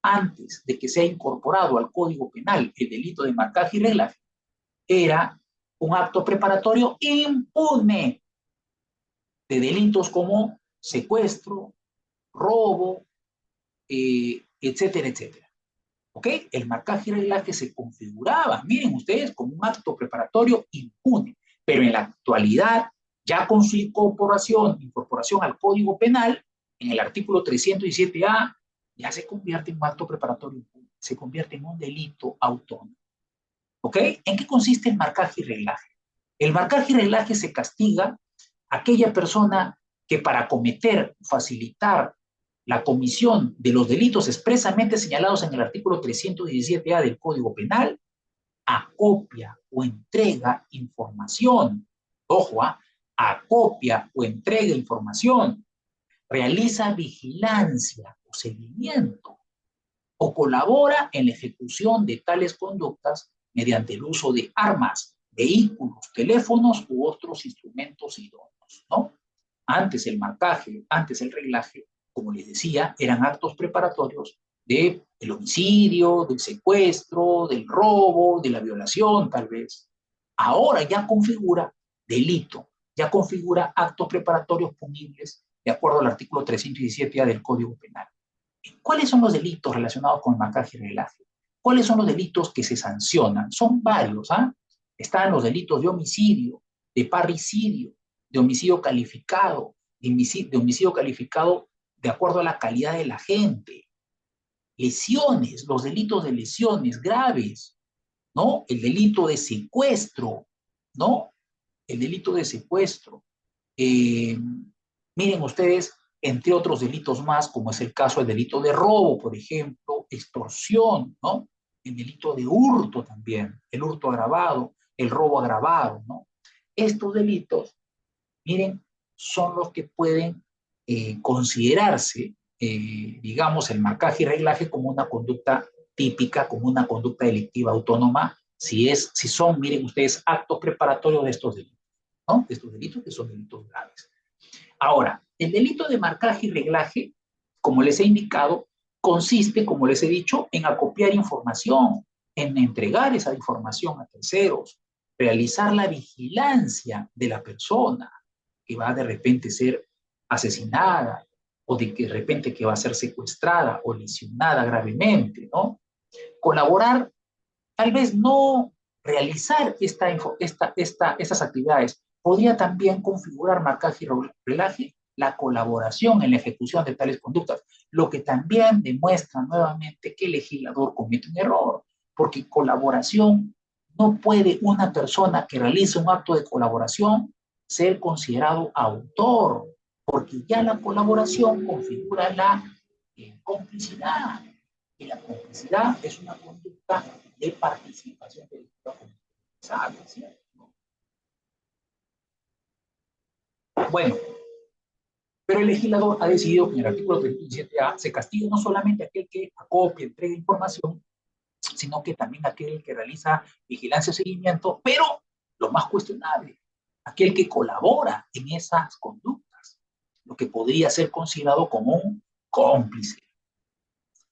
Antes de que sea incorporado al Código Penal el delito de marcaje y reglaje, era un acto preparatorio impune de delitos como secuestro, robo, etcétera, etcétera. ¿Ok? El marcaje y reglaje se configuraba, miren ustedes, como un acto preparatorio impune, pero en la actualidad, ya con su incorporación al Código Penal, en el artículo 317A, ya se convierte en un acto preparatorio impune, se convierte en un delito autónomo. ¿Ok? ¿En qué consiste el marcaje y reglaje? El marcaje y reglaje se castiga a aquella persona que para cometer, facilitar la comisión de los delitos expresamente señalados en el artículo 317A del Código Penal, acopia o entrega información. Ojo, acopia o entrega información, realiza vigilancia o seguimiento, o colabora en la ejecución de tales conductas mediante el uso de armas, vehículos, teléfonos u otros instrumentos idóneos, ¿no? Antes el marcaje, antes el reglaje, como les decía, eran actos preparatorios del homicidio, del secuestro, del robo, de la violación, tal vez. Ahora ya configura delito, ya configura actos preparatorios punibles de acuerdo al artículo 317A del Código Penal. ¿Cuáles son los delitos relacionados con el marcaje y reglaje? ¿Cuáles son los delitos que se sancionan? Son varios, ¿ah? Están los delitos de homicidio, de parricidio, de homicidio calificado, de homicidio calificado de acuerdo a la calidad de la gente, lesiones, los delitos de lesiones graves, ¿no? El delito de secuestro, ¿no? El delito de secuestro. Eh, Miren ustedes, entre otros delitos más, como es el caso del delito de robo, por ejemplo, extorsión, ¿no? El delito de hurto también, el hurto agravado, el robo agravado, ¿no? Estos delitos, miren, son los que pueden considerarse, digamos, el marcaje y reglaje como una conducta típica, como una conducta delictiva autónoma, si son, miren ustedes, actos preparatorios de estos delitos, ¿no? De estos delitos que son delitos graves. Ahora, el delito de marcaje y reglaje, como les he indicado, consiste, como les he dicho, en acopiar información, en entregar esa información a terceros, realizar la vigilancia de la persona que va de repente ser asesinada o de que de repente que va a ser secuestrada o lesionada gravemente, ¿no? Colaborar, tal vez no realizar estas actividades, podría también configurar marcaje y reglaje la colaboración en la ejecución de tales conductas, lo que también demuestra nuevamente que el legislador comete un error, porque colaboración no puede una persona que realice un acto de colaboración ser considerado autor, porque ya la colaboración configura la complicidad, y la complicidad es una conducta de participación delictiva comunitaria, ¿cierto? Bueno, pero el legislador ha decidido que en el artículo 37A se castiga no solamente aquel que acopia, entrega información, sino que también aquel que realiza vigilancia o seguimiento, pero lo más cuestionable, aquel que colabora en esas conductas, lo que podría ser considerado como un cómplice.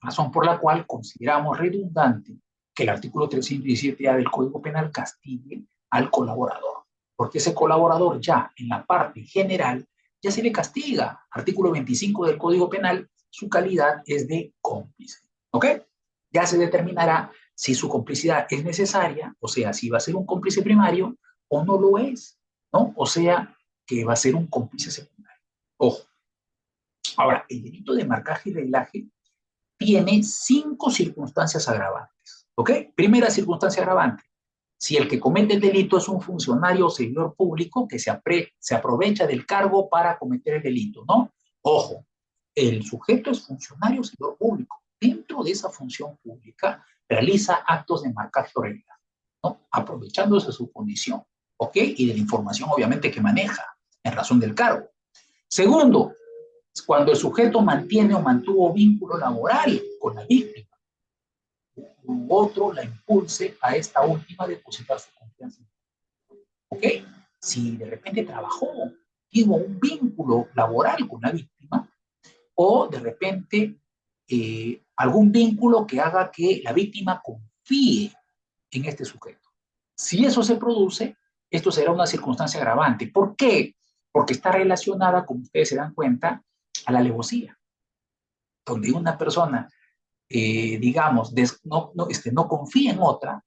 Razón por la cual consideramos redundante que el artículo 317A del Código Penal castigue al colaborador, porque ese colaborador ya en la parte general ya se le castiga. Artículo 25 del Código Penal, su calidad es de cómplice. ¿Ok? Ya se determinará si su complicidad es necesaria, o sea, si va a ser un cómplice primario o no lo es, ¿no? O sea, que va a ser un cómplice secundario. Ojo. Ahora, el delito de marcaje y reglaje tiene 5 circunstancias agravantes. ¿Ok? Primera circunstancia agravante. Si el que comete el delito es un funcionario o servidor público que se aprovecha del cargo para cometer el delito, ¿no? Ojo, el sujeto es funcionario o servidor público. Dentro de esa función pública realiza actos de marcaje o regla, ¿no? Aprovechándose de su condición, ¿ok? Y de la información, obviamente, que maneja en razón del cargo. Segundo, cuando el sujeto mantiene o mantuvo vínculo laboral con la víctima, u otro la impulse a esta última a depositar su confianza. ¿Ok? Si de repente trabajó, tuvo un vínculo laboral con la víctima, o de repente algún vínculo que haga que la víctima confíe en este sujeto. Si eso se produce, esto será una circunstancia agravante. ¿Por qué? Porque está relacionada, como ustedes se dan cuenta, a la alevosía, donde una persona digamos, no confía en otra,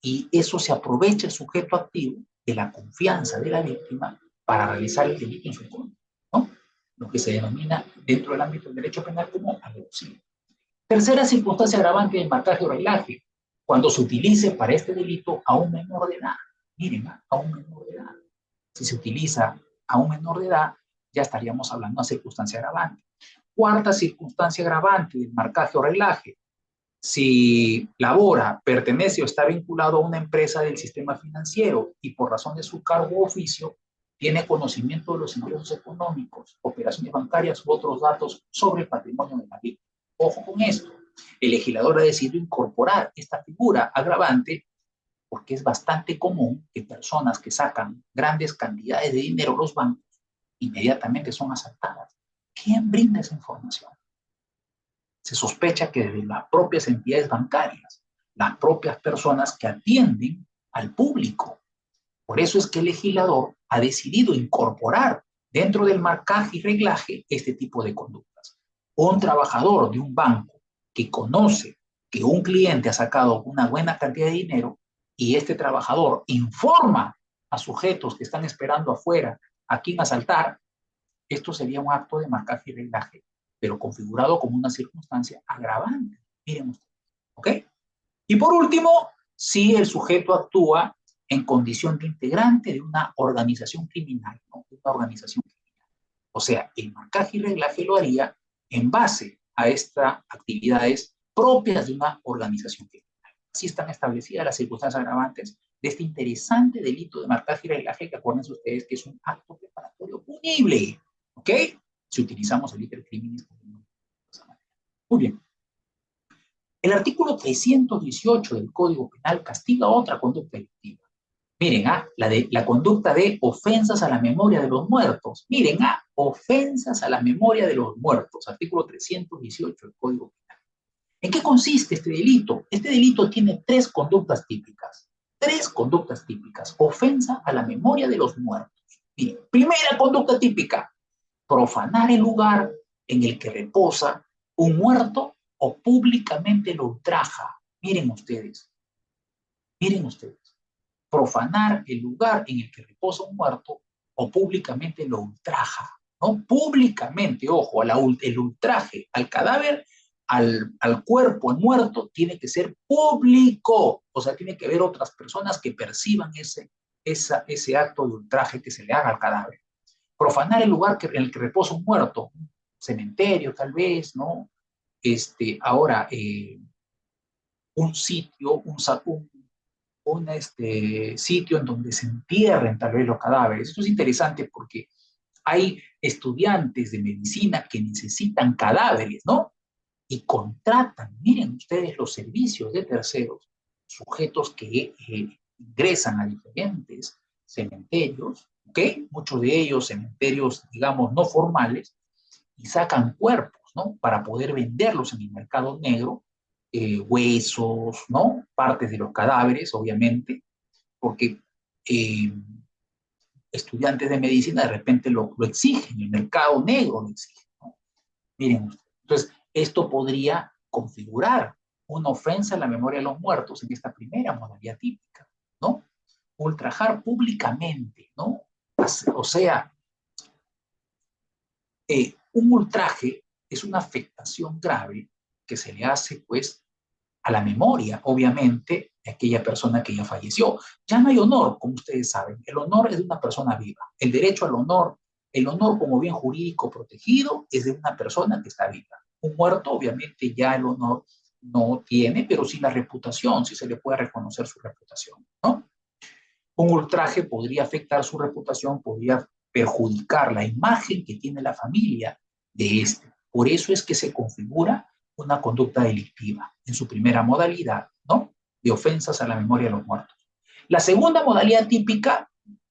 y eso se aprovecha el sujeto activo de la confianza de la víctima para realizar el delito en su contra, ¿no? Lo que se denomina dentro del ámbito del derecho penal como alevosía. Tercera circunstancia agravante del marcaje o reglaje, cuando se utilice para este delito a un menor de edad. Miren, a un menor de edad. Si se utiliza a un menor de edad, ya estaríamos hablando de una circunstancia agravante. Cuarta circunstancia agravante del marcaje o reglaje, si labora, pertenece o está vinculado a una empresa del sistema financiero y por razón de su cargo o oficio tiene conocimiento de los ingresos económicos, operaciones bancarias u otros datos sobre el patrimonio de la víctima. Ojo con esto, el legislador ha decidido incorporar esta figura agravante porque es bastante común que personas que sacan grandes cantidades de dinero a los bancos inmediatamente son asaltadas. ¿Quién brinda esa información? Se sospecha que desde las propias entidades bancarias, las propias personas que atienden al público. Por eso es que el legislador ha decidido incorporar dentro del marcaje y reglaje este tipo de conductas. Un trabajador de un banco que conoce que un cliente ha sacado una buena cantidad de dinero y este trabajador informa a sujetos que están esperando afuera a quién asaltar, esto sería un acto de marcaje y reglaje, pero configurado como una circunstancia agravante. Miren ustedes, ¿ok? Y por último, si el sujeto actúa en condición de integrante de una organización criminal, ¿no? Una organización criminal. O sea, el marcaje y reglaje lo haría en base a estas actividades propias de una organización criminal. Así están establecidas las circunstancias agravantes de este interesante delito de marcaje y reglaje, que acuérdense ustedes que es un acto preparatorio punible, ¿ok? Si utilizamos el liter criminis. Muy bien. El artículo 318 del Código Penal castiga otra conducta delictiva. Miren, la conducta de ofensas a la memoria de los muertos. Miren, ofensas a la memoria de los muertos. Artículo 318 del Código Penal. ¿En qué consiste este delito? Este delito tiene tres conductas típicas. Tres conductas típicas. Ofensa a la memoria de los muertos. Miren, primera conducta típica. Profanar el lugar en el que reposa un muerto o públicamente lo ultraja. Miren ustedes, profanar el lugar en el que reposa un muerto o públicamente lo ultraja, ¿no? Públicamente, ojo, el ultraje al cadáver, al cuerpo, al muerto, tiene que ser público, o sea, tiene que haber otras personas que perciban ese acto de ultraje que se le haga al cadáver. Profanar el lugar en el que reposa un muerto, un cementerio tal vez, ¿no? Ahora, un sitio, sitio en donde se entierren tal vez los cadáveres. Esto es interesante porque hay estudiantes de medicina que necesitan cadáveres, ¿no? Y contratan, miren ustedes, los servicios de terceros, sujetos que ingresan a diferentes cementerios, ¿ok? Muchos de ellos cementerios, digamos, no formales, y sacan cuerpos, ¿no? Para poder venderlos en el mercado negro, huesos, ¿no? Partes de los cadáveres, obviamente, porque eh, estudiantes de medicina de repente lo exigen, el mercado negro lo exige, ¿no? Miren ustedes. Entonces, esto podría configurar una ofensa a la memoria de los muertos en esta primera modalidad típica, ¿no? Ultrajar públicamente, ¿no? O sea, un ultraje es una afectación grave que se le hace, pues, a la memoria, obviamente, de aquella persona que ya falleció. Ya no hay honor, como ustedes saben. El honor es de una persona viva. El derecho al honor, el honor como bien jurídico protegido, es de una persona que está viva. Un muerto, obviamente, ya el honor no tiene, pero sí la reputación, sí se le puede reconocer su reputación, ¿no? Un ultraje podría afectar su reputación, podría perjudicar la imagen que tiene la familia de este. Por eso es que se configura una conducta delictiva en su primera modalidad, ¿no? De ofensas a la memoria de los muertos. La segunda modalidad típica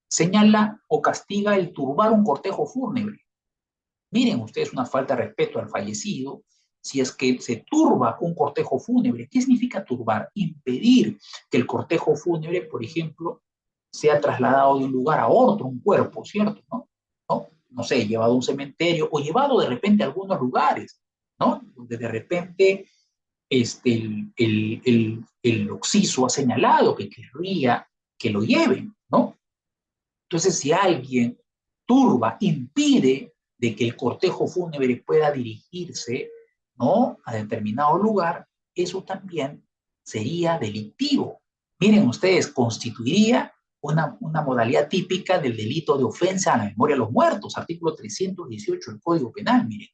señala o castiga el turbar un cortejo fúnebre. Miren ustedes, una falta de respeto al fallecido si es que se turba un cortejo fúnebre. ¿Qué significa turbar? Impedir que el cortejo fúnebre, por ejemplo, sea trasladado de un lugar a otro, un cuerpo, ¿cierto? No sé, llevado a un cementerio o llevado de repente a algunos lugares, ¿no? Donde de repente el occiso ha señalado que querría que lo lleven, ¿no? Entonces, si alguien turba, impide de que el cortejo fúnebre pueda dirigirse, ¿no?, a determinado lugar, eso también sería delictivo. Miren ustedes, constituiría una modalidad típica del delito de ofensa a la memoria de los muertos, artículo 318 del Código Penal, miren.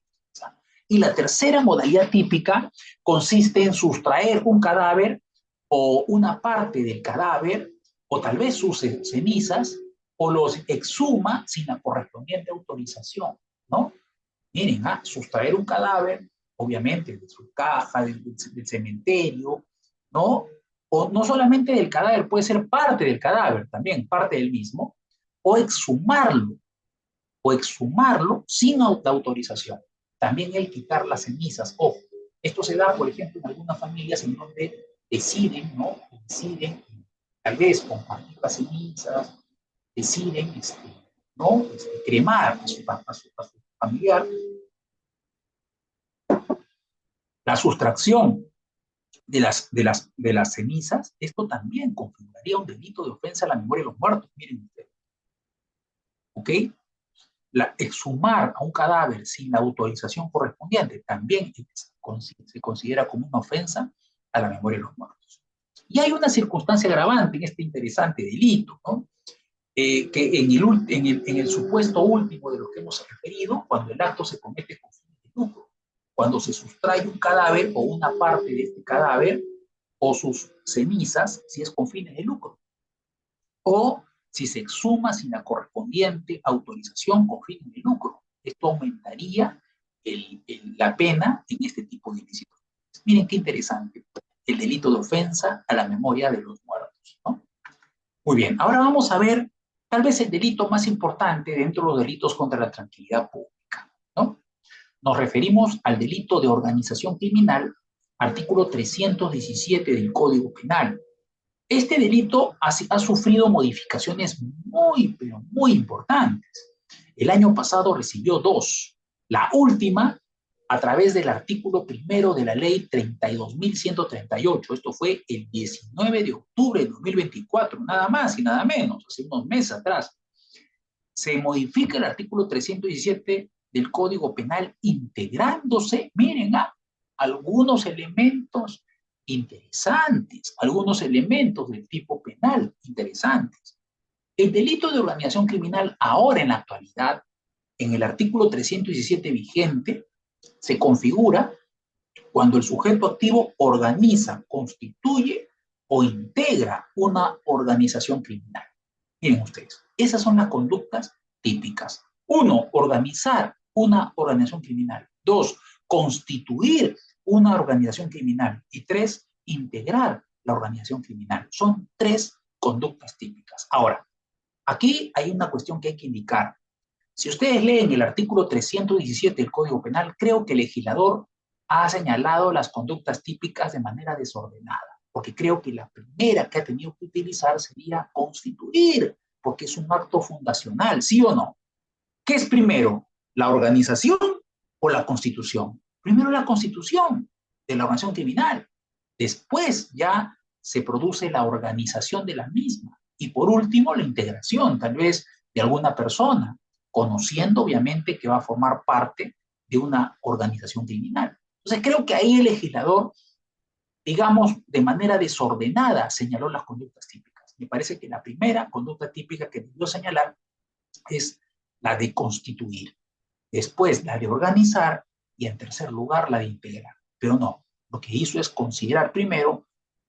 Y la tercera modalidad típica consiste en sustraer un cadáver o una parte del cadáver, o tal vez sus cenizas, o los exhuma sin la correspondiente autorización, ¿no? Miren, sustraer un cadáver, obviamente, de su caja, del cementerio, ¿no? O no solamente del cadáver, puede ser parte del cadáver también, parte del mismo, o exhumarlo, sin autorización. También el quitar las cenizas. Ojo, esto se da, por ejemplo, en algunas familias en donde deciden, ¿no? Deciden tal vez compartir las cenizas, deciden, ¿no?, cremar a su familiar. La sustracción de las cenizas, esto también configuraría un delito de ofensa a la memoria de los muertos, miren ustedes. ¿Ok? Exhumar a un cadáver sin la autorización correspondiente también se considera como una ofensa a la memoria de los muertos. Y hay una circunstancia agravante en este interesante delito, ¿no? Que en el supuesto último de lo que hemos referido, cuando el acto se comete con fines de lucro, cuando se sustrae un cadáver o una parte de este cadáver o sus cenizas, si es con fines de lucro, o si se exhuma sin la correspondiente autorización con fines de lucro. Esto aumentaría la pena en este tipo de ilícitos. Miren qué interesante, el delito de ofensa a la memoria de los muertos, ¿no? Muy bien, ahora vamos a ver tal vez el delito más importante dentro de los delitos contra la tranquilidad pública, ¿no? Nos referimos al delito de organización criminal, artículo 317 del Código Penal. Este delito ha sufrido modificaciones muy, pero muy importantes. El año pasado recibió dos. La última, a través del artículo primero de la ley 32.138. Esto fue el 19 de octubre de 2024, nada más y nada menos, hace unos meses atrás. Se modifica el artículo 317 del Código Penal integrándose, miren, algunos elementos interesantes, algunos elementos del tipo penal interesantes. El delito de organización criminal ahora en la actualidad, en el artículo 317 vigente, se configura cuando el sujeto activo organiza, constituye o integra una organización criminal. Miren ustedes, esas son las conductas típicas. Uno, organizar una organización criminal. Dos, constituir una organización criminal. Y tres, integrar la organización criminal. Son tres conductas típicas. Ahora, aquí hay una cuestión que hay que indicar. Si ustedes leen el artículo 317 del Código Penal, creo que el legislador ha señalado las conductas típicas de manera desordenada, porque creo que la primera que ha tenido que utilizar sería constituir, porque es un acto fundacional, ¿sí o no? ¿Qué es primero, la organización o la constitución? Primero la constitución de la organización criminal, después ya se produce la organización de la misma y por último la integración, tal vez de alguna persona, conociendo obviamente que va a formar parte de una organización criminal. Entonces creo que ahí el legislador, digamos, de manera desordenada señaló las conductas típicas. Me parece que la primera conducta típica que debió señalar es la de constituir, después la de organizar y en tercer lugar la de integrar. Pero no, lo que hizo es considerar primero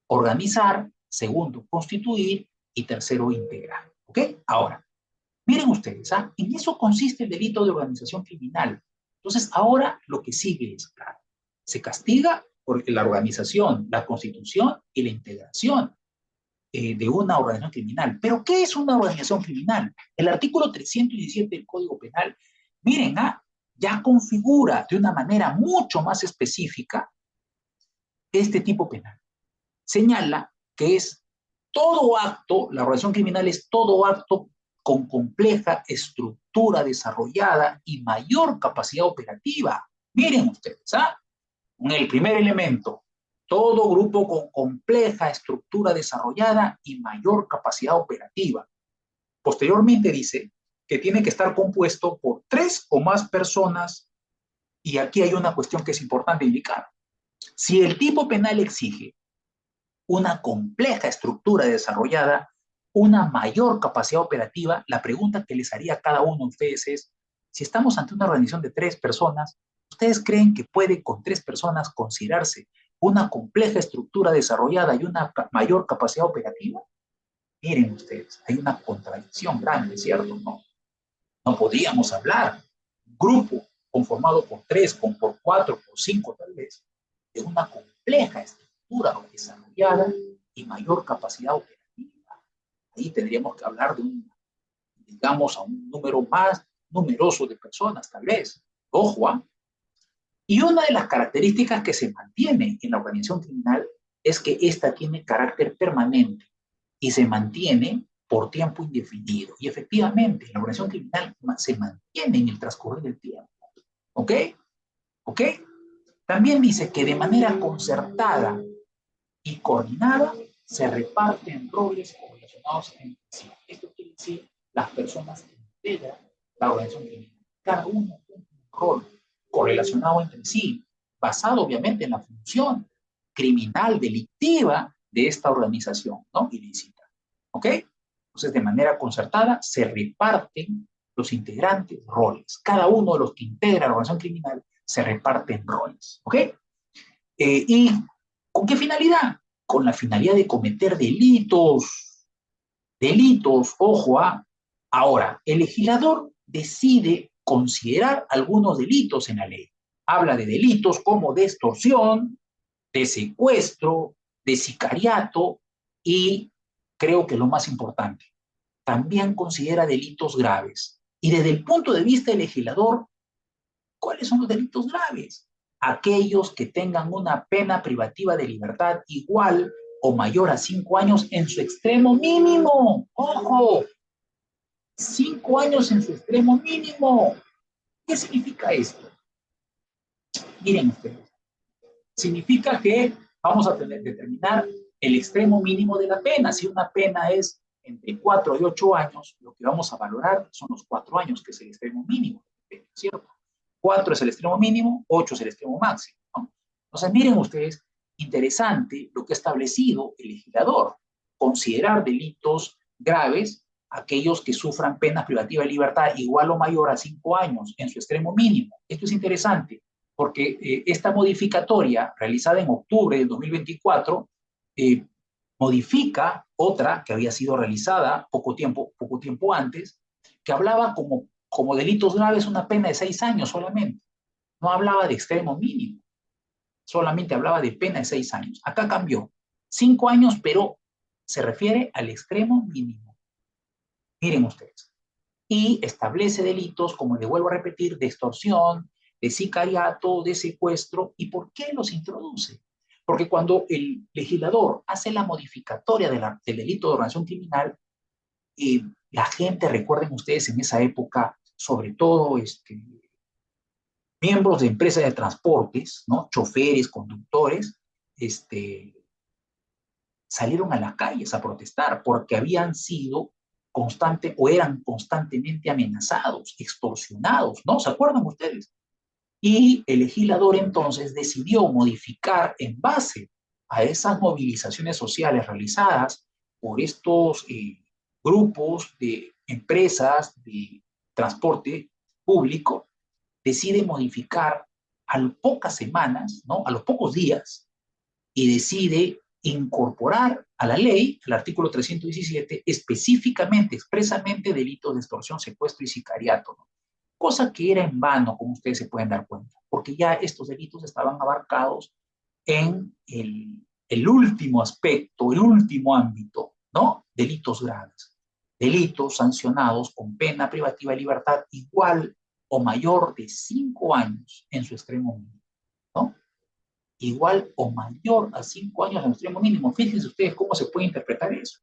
organizar, segundo constituir y tercero integrar. ¿Ok? Ahora, miren ustedes, en eso consiste el delito de organización criminal. Entonces, ahora lo que sigue es, claro, se castiga por la organización, la constitución y la integración de una organización criminal. ¿Pero qué es una organización criminal? El artículo 317 del Código Penal, miren, ya configura de una manera mucho más específica este tipo penal. Señala que es todo acto, la organización criminal es todo acto con compleja estructura desarrollada y mayor capacidad operativa. Miren ustedes, en el primer elemento, Todo grupo con compleja estructura desarrollada y mayor capacidad operativa. Posteriormente dice que tiene que estar compuesto por 3 o más personas, y aquí hay una cuestión que es importante indicar. Si el tipo penal exige una compleja estructura desarrollada, una mayor capacidad operativa, la pregunta que les haría a cada uno de ustedes es, si estamos ante una organización de 3 personas, ¿ustedes creen que puede con 3 personas considerarse una compleja estructura desarrollada y una mayor capacidad operativa? Miren ustedes, hay una contradicción grande, ¿cierto? No podríamos hablar, un grupo conformado por 3, por 4, por 5 tal vez, de una compleja estructura desarrollada y mayor capacidad operativa. Ahí tendríamos que hablar de digamos, a un número más numeroso de personas, tal vez. Ojo, ¿ah? Y una de las características que se mantiene en la organización criminal es que ésta tiene carácter permanente y se mantiene por tiempo indefinido. Y efectivamente, la organización criminal se mantiene en el transcurrir del tiempo. ¿Ok? ¿Ok? También dice que de manera concertada y coordinada se reparten roles correlacionados entre sí. Esto quiere decir las personas que integran la organización criminal. Cada uno cumple un rol correlacionado entre sí, basado obviamente en la función criminal, delictiva de esta organización, ¿no? Ilícita. ¿Ok? Entonces, de manera concertada se reparten los integrantes roles. Cada uno de los que integra la organización criminal se reparten roles. ¿Ok? ¿Y con qué finalidad? Con la finalidad de cometer delitos. Delitos, ojo, ¿ah? Ahora, el legislador decide considerar algunos delitos en la ley. Habla de delitos como de extorsión, de secuestro, de sicariato y creo que lo más importante, también considera delitos graves. Y desde el punto de vista del legislador, ¿cuáles son los delitos graves? Aquellos que tengan una pena privativa de libertad igual o mayor a 5 años en su extremo mínimo. ¡Ojo! 5 años en su extremo mínimo. ¿Qué significa esto? Miren ustedes. Significa que vamos a determinar el extremo mínimo de la pena. Si una pena es entre 4 y 8 años, lo que vamos a valorar son los 4 años, que es el extremo mínimo, ¿cierto? 4 es el extremo mínimo, 8 es el extremo máximo, ¿no? Entonces, miren ustedes, interesante lo que ha establecido el legislador, considerar delitos graves aquellos que sufran penas privativas de libertad igual o mayor a 5 años en su extremo mínimo. Esto es interesante porque esta modificatoria realizada en octubre del 2024 modifica otra que había sido realizada poco tiempo antes, que hablaba como delitos graves una pena de 6 años solamente. No hablaba de extremo mínimo, solamente hablaba de pena de 6 años. Acá cambió. 5 años, pero se refiere al extremo mínimo. Miren ustedes. Y establece delitos, como le vuelvo a repetir, de extorsión, de sicariato, de secuestro. ¿Y por qué los introduce? Porque cuando el legislador hace la modificatoria del delito de organización criminal, la gente, recuerden ustedes en esa época, sobre todo miembros de empresas de transportes, ¿no? Choferes, conductores, salieron a las calles a protestar porque habían sido o eran constantemente amenazados, extorsionados, ¿no? ¿Se acuerdan ustedes? Y el legislador entonces decidió modificar en base a esas movilizaciones sociales realizadas por estos grupos de empresas de transporte público, decide modificar a las pocas semanas, ¿no? A los pocos días, y decide incorporar a la ley, al artículo 317, específicamente, expresamente, delitos de extorsión, secuestro y sicariato, ¿no? Cosa que era en vano, como ustedes se pueden dar cuenta, porque ya estos delitos estaban abarcados en el último aspecto, el último ámbito, ¿no? Delitos graves. Delitos sancionados con pena privativa de libertad igual o mayor de 5 años en su extremo mínimo, ¿no? Igual o mayor a 5 años en el extremo mínimo. Fíjense ustedes cómo se puede interpretar eso.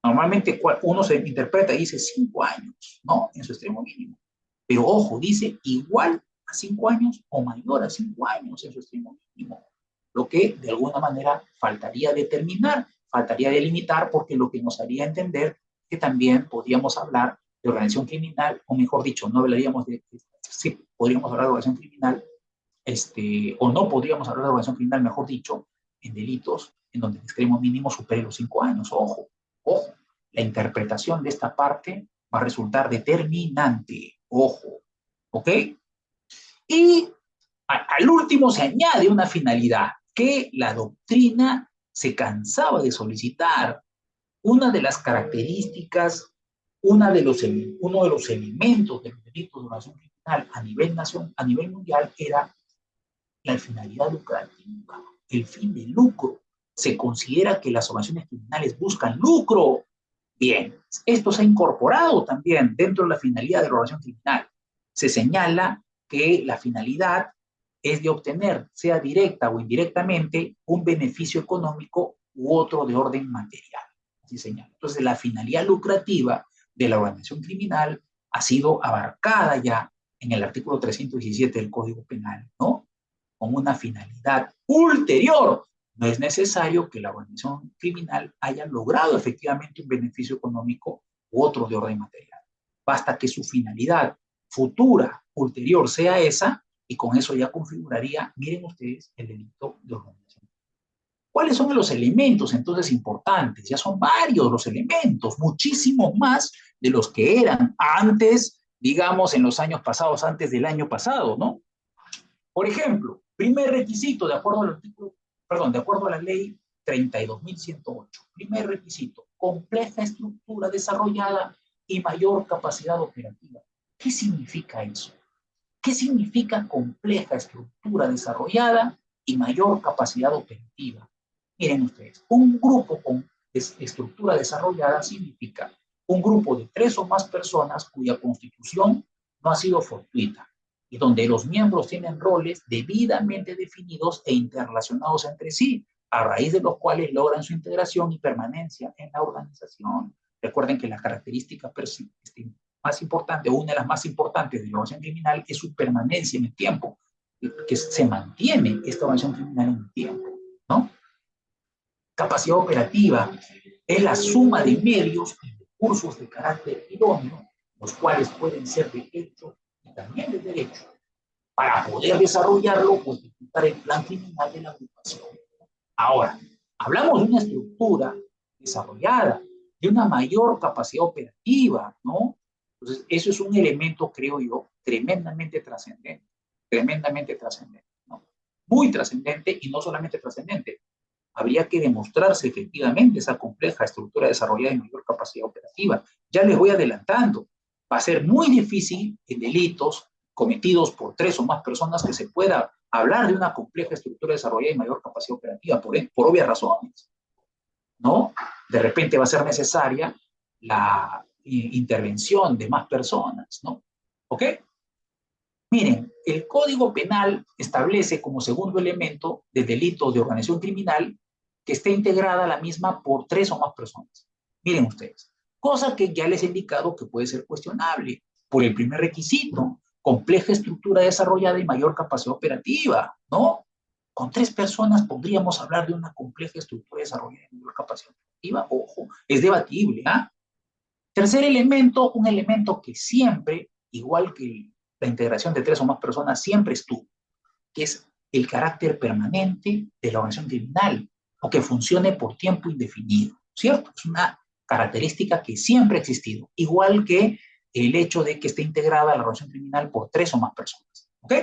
Normalmente uno se interpreta y dice 5 años, ¿no? En su extremo mínimo. Pero ojo, dice igual a 5 años o mayor a 5 años en su extremo mínimo. lo que de alguna manera faltaría determinar, faltaría delimitar, porque lo que nos haría entender que también podríamos hablar de organización criminal, o mejor dicho, no hablaríamos de, sí, podríamos hablar de organización criminal, o no podríamos hablar de organización criminal, mejor dicho, en delitos en donde el extremo mínimo supere los 5 años. Ojo, ojo, la interpretación de esta parte va a resultar determinante. Ojo, ¿ok? Y al último se añade una finalidad que la doctrina se cansaba de solicitar. Una de las características, uno de los elementos de los delitos de organización criminal a nivel mundial era la finalidad lucrativa, el fin de lucro. Se considera que las organizaciones criminales buscan lucro. Bien, esto se ha incorporado también dentro de la finalidad de la organización criminal. Se señala que la finalidad es de obtener, sea directa o indirectamente, un beneficio económico u otro de orden material. Así señala. Entonces, la finalidad lucrativa de la organización criminal ha sido abarcada ya en el artículo 317 del Código Penal, ¿no? Con una finalidad ulterior. No es necesario que la organización criminal haya logrado efectivamente un beneficio económico u otro de orden material. Basta que su finalidad futura, ulterior, sea esa, y con eso ya configuraría, miren ustedes, el delito de organización. ¿Cuáles son los elementos entonces importantes? Ya son varios los elementos, muchísimos más de los que eran antes, digamos, en los años pasados, antes del año pasado, ¿no? Por ejemplo, primer requisito, de acuerdo al artículo, perdón, de acuerdo a la ley 32.108, primer requisito, compleja estructura desarrollada y mayor capacidad operativa. ¿Qué significa eso? ¿Qué significa compleja estructura desarrollada y mayor capacidad operativa? Miren ustedes, un grupo con estructura desarrollada significa un grupo de 3 o más personas cuya constitución no ha sido fortuita y donde los miembros tienen roles debidamente definidos e interrelacionados entre sí, a raíz de los cuales logran su integración y permanencia en la organización. Recuerden que la característica más importante, o una de las más importantes de la organización criminal, es su permanencia en el tiempo, que se mantiene esta organización criminal en el tiempo, ¿no? Capacidad operativa es la suma de medios y recursos de carácter idóneo, los cuales pueden ser de hecho y también de derecho, para poder desarrollarlo o ejecutar el plan criminal de la agrupación. Ahora, hablamos de una estructura desarrollada, de una mayor capacidad operativa, ¿no? Entonces, eso es un elemento, creo yo, tremendamente trascendente, ¿no? Muy trascendente, y no solamente trascendente, habría que demostrarse efectivamente esa compleja estructura desarrollada y mayor capacidad operativa. Ya les voy adelantando, va a ser muy difícil en delitos cometidos por 3 o más personas que se pueda hablar de una compleja estructura desarrollada y mayor capacidad operativa, por obvias razones, ¿no? De repente va a ser necesaria la intervención de más personas, ¿no? ¿Ok? Miren, el Código Penal establece como segundo elemento del delito de organización criminal que esté integrada la misma por 3 o más personas. Miren ustedes, cosa que ya les he indicado que puede ser cuestionable por el primer requisito, compleja estructura desarrollada y mayor capacidad operativa, ¿no? Con 3 personas podríamos hablar de una compleja estructura desarrollada y mayor capacidad operativa. Ojo, es debatible, ¿ah? Tercer elemento, un elemento que siempre, igual que la integración de 3 o más personas, siempre estuvo, que es el carácter permanente de la organización criminal, o que funcione por tiempo indefinido, ¿cierto? Es una característica que siempre ha existido, igual que el hecho de que esté integrada la organización criminal por 3 o más personas, ¿ok?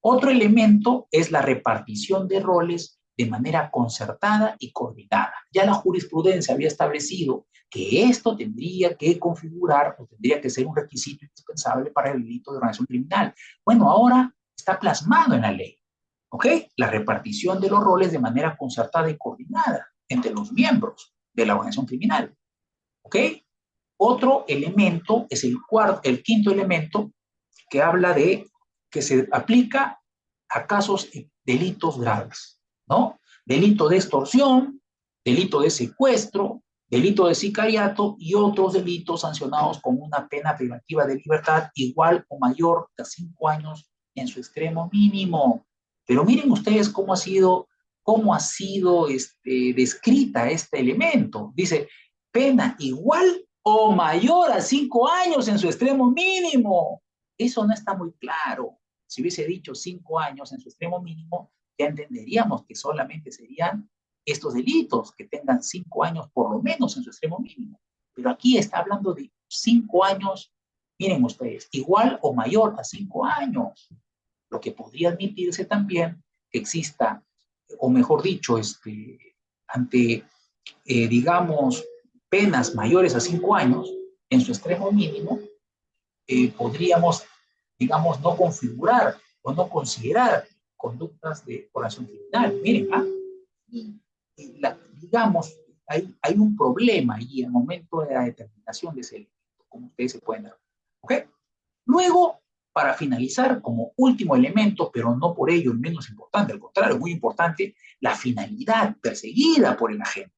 Otro elemento es la repartición de roles de manera concertada y coordinada. Ya la jurisprudencia había establecido que esto tendría que configurar o tendría que ser un requisito indispensable para el delito de organización criminal. Bueno, ahora está plasmado en la ley, ¿ok? La repartición de los roles de manera concertada y coordinada entre los miembros de la organización criminal, ¿ok? Otro elemento es el quinto elemento, que habla de que se aplica a casos de delitos graves, ¿no? Delito de extorsión, delito de secuestro, delito de sicariato y otros delitos sancionados con una pena privativa de libertad igual o mayor a 5 años en su extremo mínimo. Pero miren ustedes cómo ha sido descrita este elemento. Dice, pena igual o mayor a 5 años en su extremo mínimo. Eso no está muy claro. Si hubiese dicho 5 años en su extremo mínimo, ya entenderíamos que solamente serían estos delitos que tengan 5 años por lo menos en su extremo mínimo. Pero aquí está hablando de 5 años, miren ustedes, igual o mayor a 5 años. Lo que podría admitirse también que exista, o mejor dicho, ante, digamos, penas mayores a 5 años, en su extremo mínimo, podríamos, digamos, no configurar o no considerar conductas de oración criminal. Miren, digamos, hay un problema allí al momento de la determinación de ese elemento, como ustedes se pueden dar. ¿Ok? Luego, para finalizar, como último elemento, pero no por ello el menos importante, al contrario, muy importante, la finalidad perseguida por el agente.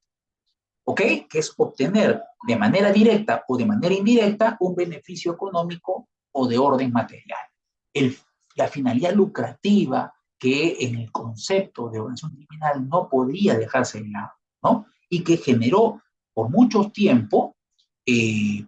¿Ok? Que es obtener de manera directa o de manera indirecta un beneficio económico o de orden material. La finalidad lucrativa que en el concepto de organización criminal no podría dejarse de lado, ¿no? Y que generó por mucho tiempo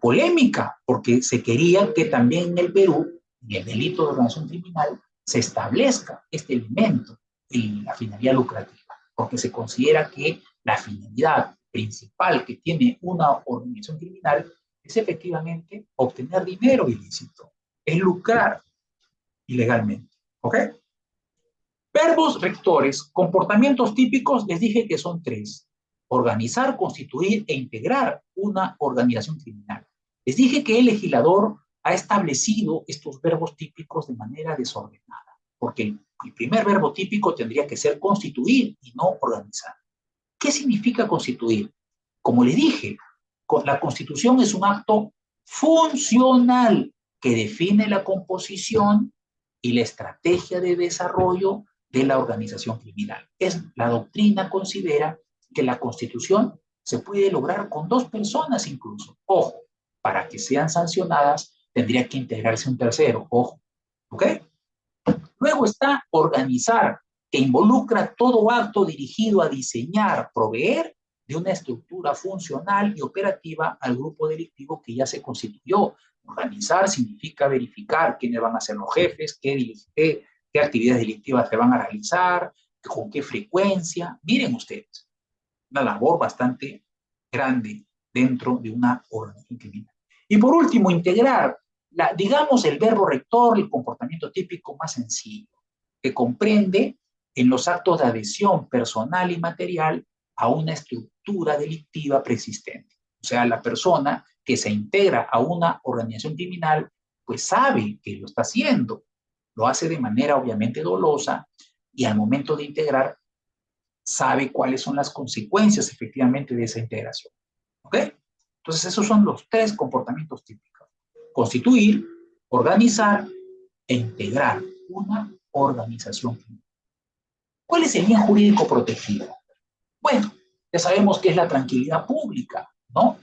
polémica, porque se quería que también en el Perú, en el delito de organización criminal, se establezca este elemento, la finalidad lucrativa, porque se considera que la finalidad principal que tiene una organización criminal es efectivamente obtener dinero ilícito, es lucrar ilegalmente. ¿Ok? Verbos rectores, comportamientos típicos, les dije que son 3. Organizar, constituir e integrar una organización criminal. Les dije que el legislador ha establecido estos verbos típicos de manera desordenada, porque el primer verbo típico tendría que ser constituir y no organizar. ¿Qué significa constituir? Como le dije, la constitución es un acto funcional que define la composición y la estrategia de desarrollo de la organización criminal. La doctrina considera que la constitución se puede lograr con 2 personas incluso. Ojo, para que sean sancionadas tendría que integrarse un tercero. Ojo, ¿ok? Luego está organizar, que involucra todo acto dirigido a diseñar, proveer de una estructura funcional y operativa al grupo delictivo que ya se constituyó. Organizar significa verificar quiénes van a ser los jefes, qué actividades delictivas se van a realizar, con qué frecuencia. Miren ustedes, una labor bastante grande dentro de una organización criminal. Y por último, integrar, digamos, el verbo rector, el comportamiento típico más sencillo, que comprende en los actos de adhesión personal y material a una estructura delictiva preexistente. O sea, la persona que se integra a una organización criminal, pues sabe que lo está haciendo, lo hace de manera obviamente dolosa y al momento de integrar sabe cuáles son las consecuencias efectivamente de esa integración. ¿Ok? Entonces esos son los 3 comportamientos típicos. Constituir, organizar e integrar una organización criminal. ¿Cuál es el bien jurídico protegido? Bueno, ya sabemos que es la tranquilidad pública, ¿no?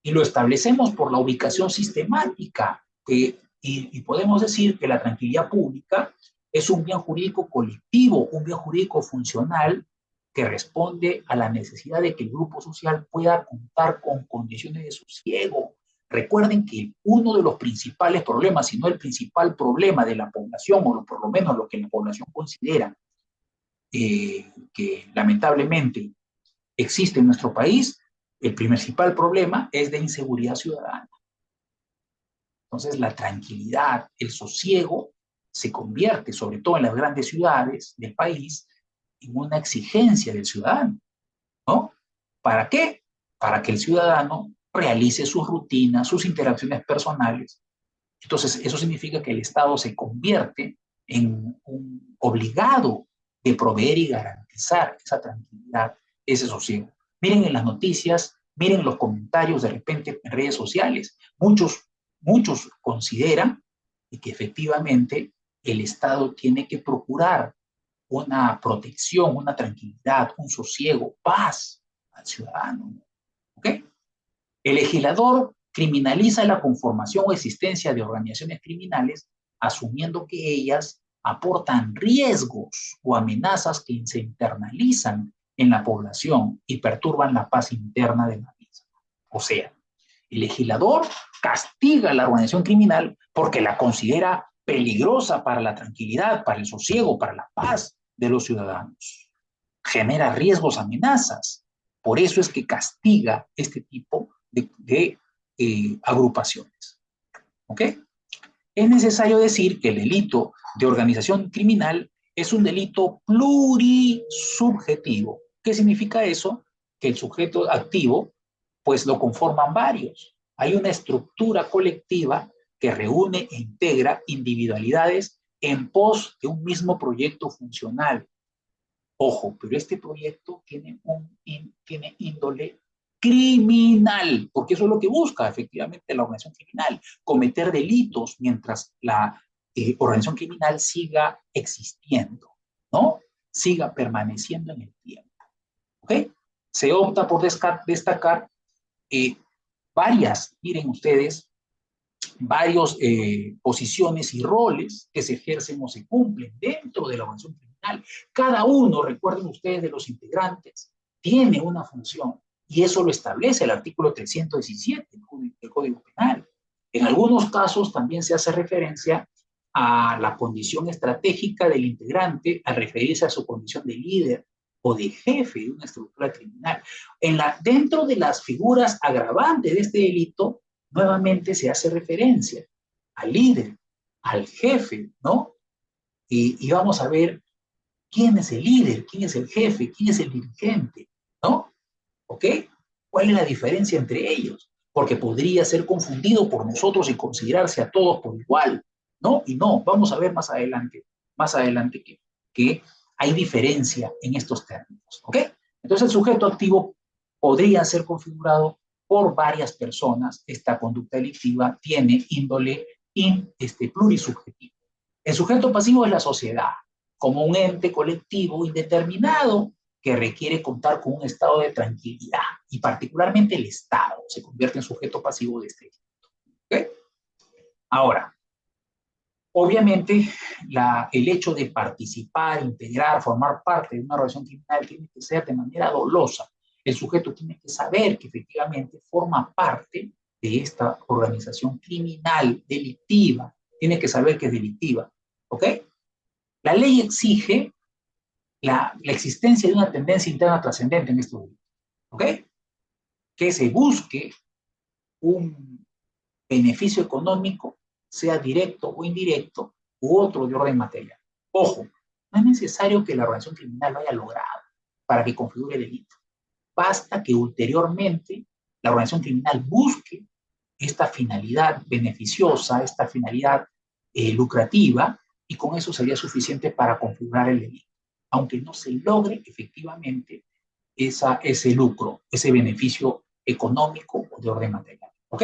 Y lo establecemos por la ubicación sistemática, y podemos decir que la tranquilidad pública es un bien jurídico colectivo, un bien jurídico funcional que responde a la necesidad de que el grupo social pueda contar con condiciones de sosiego. Recuerden que uno de los principales problemas, si no el principal problema de la población, o por lo menos lo que la población considera que lamentablemente existe en nuestro país, el principal problema es de inseguridad ciudadana. Entonces, la tranquilidad, el sosiego, se convierte, sobre todo en las grandes ciudades del país, en una exigencia del ciudadano, ¿no? ¿Para qué? Para que el ciudadano realice sus rutinas, sus interacciones personales. Entonces, eso significa que el Estado se convierte en un obligado de proveer y garantizar esa tranquilidad, ese sosiego. Miren en las noticias, miren los comentarios de repente en redes sociales. Muchos consideran que efectivamente el Estado tiene que procurar una protección, una tranquilidad, un sosiego, paz al ciudadano. ¿Ok? El legislador criminaliza la conformación o existencia de organizaciones criminales, asumiendo que ellas aportan riesgos o amenazas que se internalizan en la población y perturban la paz interna de la misma. O sea, el legislador castiga a la organización criminal porque la considera peligrosa para la tranquilidad, para el sosiego, para la paz de los ciudadanos. Genera riesgos, amenazas. Por eso es que castiga este tipo de agrupaciones. ¿Ok? Es necesario decir que el delito de organización criminal es un delito plurisubjetivo. ¿Qué significa eso? Que el sujeto activo, pues lo conforman varios. Hay una estructura colectiva que reúne e integra individualidades en pos de un mismo proyecto funcional. Ojo, pero este proyecto tiene índole criminal, porque eso es lo que busca efectivamente la organización criminal, cometer delitos mientras la organización criminal siga existiendo, ¿no? Siga permaneciendo en el tiempo, ¿ok? Se opta por destacar eh, miren ustedes, varias posiciones y roles que se ejercen o se cumplen dentro de la organización criminal. Cada uno, recuerden ustedes, de los integrantes, tiene una función y eso lo establece el artículo 317 del Código Penal. En algunos casos también se hace referencia a la condición estratégica del integrante al referirse a su condición de líder o de jefe de una estructura criminal. Dentro de las figuras agravantes de este delito, nuevamente se hace referencia al líder, al jefe, ¿no? Y vamos a ver quién es el líder, quién es el jefe, quién es el dirigente, ¿no? ¿Ok? ¿Cuál es la diferencia entre ellos? Porque podría ser confundido por nosotros y considerarse a todos por igual, ¿no? Y no, vamos a ver más adelante que hay diferencia en estos términos, ¿ok? Entonces el sujeto activo podría ser configurado por varias personas. Esta conducta delictiva tiene índole plurisubjetivo. El sujeto pasivo es la sociedad, como un ente colectivo indeterminado que requiere contar con un estado de tranquilidad y particularmente el Estado se convierte en sujeto pasivo de este delito. ¿Okay? Ahora, obviamente el hecho de participar, integrar, formar parte de una organización criminal tiene que ser de manera dolosa. El sujeto tiene que saber que efectivamente forma parte de esta organización criminal delictiva, tiene que saber que es delictiva. ¿Ok? La ley exige la existencia de una tendencia interna trascendente en estos delitos. ¿Ok? Que se busque un beneficio económico, sea directo o indirecto, u otro de orden material. Ojo, no es necesario que la organización criminal lo haya logrado para que configure delito. Basta que ulteriormente la organización criminal busque esta finalidad beneficiosa, esta finalidad lucrativa, y con eso sería suficiente para configurar el delito, aunque no se logre efectivamente ese lucro, ese beneficio económico o de orden material. ¿Ok?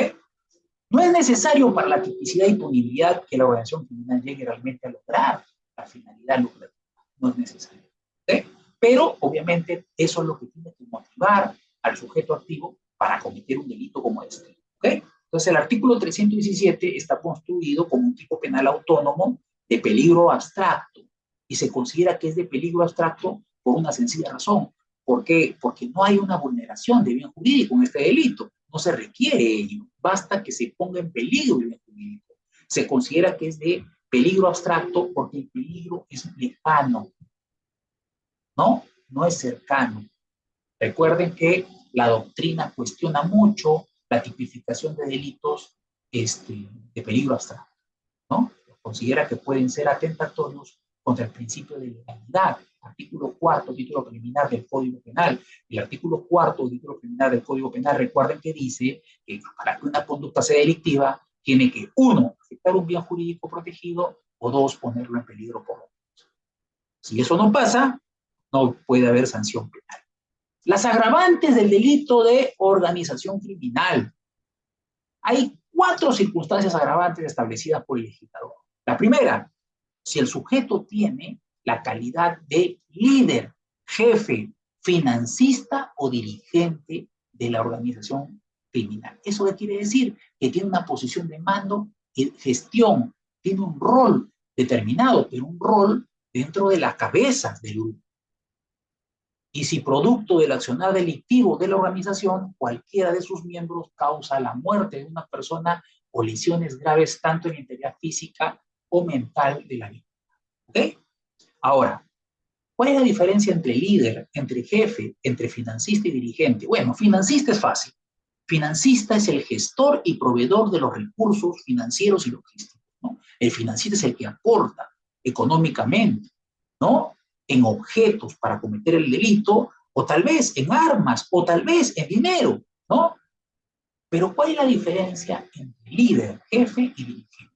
No es necesario para la tipicidad y punibilidad que la organización criminal llegue realmente a lograr la finalidad lucrativa. No es necesario. ¿Ok? Pero, obviamente, eso es lo que tiene que motivar al sujeto activo para cometer un delito como este. ¿Ok? Entonces, el artículo 317 está construido como un tipo penal autónomo de peligro abstracto y se considera que es de peligro abstracto por una sencilla razón. ¿Por qué? Porque no hay una vulneración de bien jurídico en este delito. No se requiere ello. Basta que se ponga en peligro el bien jurídico. Se considera que es de peligro abstracto porque el peligro es lejano, ¿no? No es cercano. Recuerden que la doctrina cuestiona mucho la tipificación de delitos de peligro abstracto, ¿no? Considera que pueden ser atentatorios contra el principio de legalidad. Artículo 4, título preliminar del Código Penal. El artículo 4, título preliminar del Código Penal, recuerden que dice que para que una conducta sea delictiva, tiene que, 1, afectar un bien jurídico protegido, o 2, ponerlo en peligro por lo menos. Si eso no pasa, no puede haber sanción penal. Las agravantes del delito de organización criminal. Hay 4 circunstancias agravantes establecidas por el legislador. La primera, si el sujeto tiene la calidad de líder, jefe, financista o dirigente de la organización criminal. ¿Eso qué quiere decir? Que tiene una posición de mando, gestión, tiene un rol determinado, pero un rol dentro de la cabeza del grupo. Y si producto del accionar delictivo de la organización, cualquiera de sus miembros causa la muerte de una persona o lesiones graves tanto en la integridad física o mental de la víctima. ¿Ok? Ahora, ¿cuál es la diferencia entre líder, entre jefe, entre financista y dirigente? Bueno, financista es fácil. Financista es el gestor y proveedor de los recursos financieros y logísticos, ¿no? El financista es el que aporta económicamente, ¿no? En objetos para cometer el delito, o tal vez en armas, o tal vez en dinero, ¿no? Pero ¿cuál es la diferencia entre líder, jefe y dirigente?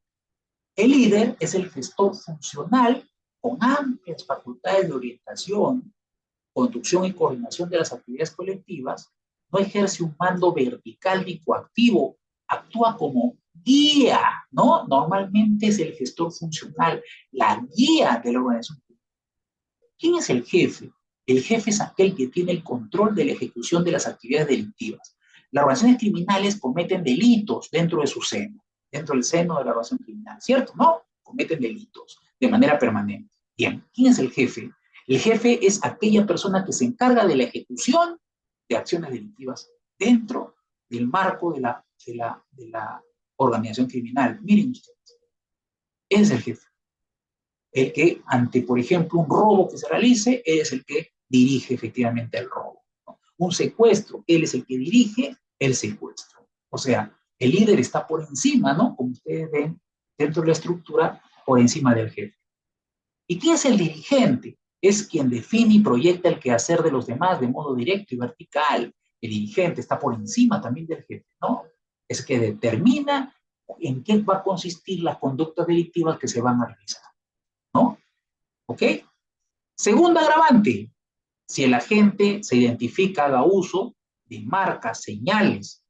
El líder es el gestor funcional con amplias facultades de orientación, conducción y coordinación de las actividades colectivas, no ejerce un mando vertical ni coactivo, actúa como guía, ¿no? Normalmente es el gestor funcional, la guía de la organización. ¿Quién es el jefe? El jefe es aquel que tiene el control de la ejecución de las actividades delictivas. Las organizaciones criminales cometen delitos dentro de su seno, dentro del seno de la organización criminal, ¿cierto? ¿No? Cometen delitos de manera permanente. Bien, ¿quién es el jefe? El jefe es aquella persona que se encarga de la ejecución de acciones delictivas dentro del marco de la organización criminal. Miren ustedes, ese es el jefe. El que ante, por ejemplo, un robo que se realice, él es el que dirige efectivamente el robo, ¿no? Un secuestro, él es el que dirige el secuestro. O sea, el líder está por encima, ¿no? Como ustedes ven, dentro de la estructura, por encima del jefe. ¿Y quién es el dirigente? Es quien define y proyecta el quehacer de los demás de modo directo y vertical. El dirigente está por encima también del jefe, ¿no? Es que determina en qué va a consistir las conductas delictivas que se van a realizar, ¿no? ¿Ok? Segunda agravante, si el agente se identifica, haga uso de marcas, señales,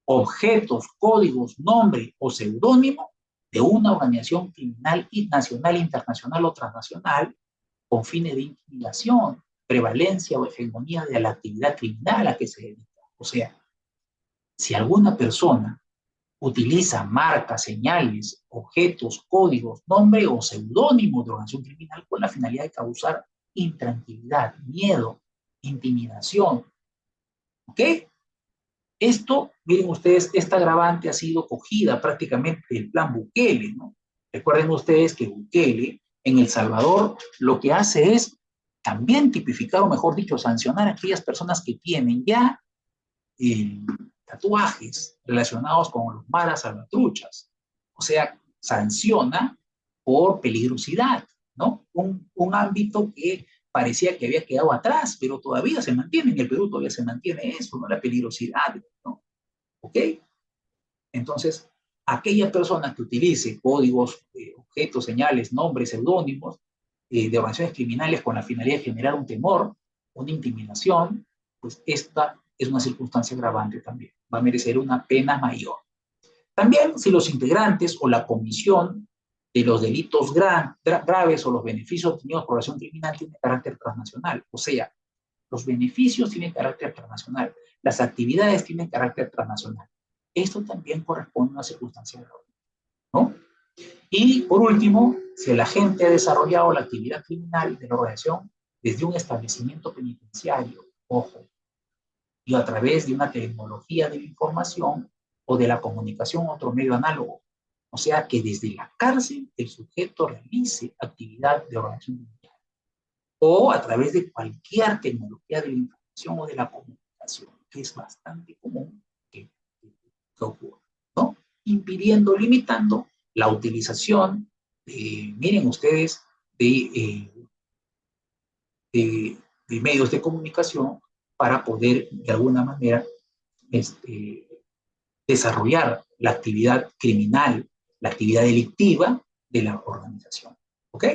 objetos, códigos, nombre o seudónimo de una organización criminal nacional, internacional o transnacional con fines de intimidación, prevalencia o hegemonía de la actividad criminal a que se dedica. O sea, si alguna persona utiliza marcas, señales, objetos, códigos, nombre o seudónimo de organización criminal con la finalidad de causar intranquilidad, miedo, intimidación. ¿Ok? Esto, miren ustedes, esta agravante ha sido cogida prácticamente del plan Bukele, ¿no? Recuerden ustedes que Bukele en El Salvador lo que hace es también tipificar, o mejor dicho, sancionar a aquellas personas que tienen ya eh, tatuajes relacionados con los maras salvatruchas. O sea, sanciona por peligrosidad, ¿no? Un ámbito que parecía que había quedado atrás, pero todavía se mantiene, en el Perú todavía se mantiene eso, ¿no? La peligrosidad, ¿no? ¿Ok? Entonces, aquella persona que utilice códigos, objetos, señales, nombres, seudónimos de organizaciones criminales con la finalidad de generar un temor, una intimidación, pues esta es una circunstancia agravante también. Va a merecer una pena mayor. También si los integrantes o la comisión de los delitos graves o los beneficios obtenidos por la acción criminal tienen carácter transnacional. O sea, los beneficios tienen carácter transnacional, las actividades tienen carácter transnacional. Esto también corresponde a una circunstancia grave, ¿no? Y por último, si el agente ha desarrollado la actividad criminal de la organización desde un establecimiento penitenciario, ojo, y a través de una tecnología de la información o de la comunicación u otro medio análogo. O sea, que desde la cárcel el sujeto realice actividad de organización criminal o a través de cualquier tecnología de la información o de la comunicación, que es bastante común que ocurra, ¿no? Impidiendo, limitando la utilización, miren ustedes, de medios de comunicación para poder, de alguna manera, este, desarrollar la actividad criminal, la actividad delictiva de la organización. ¿Ok?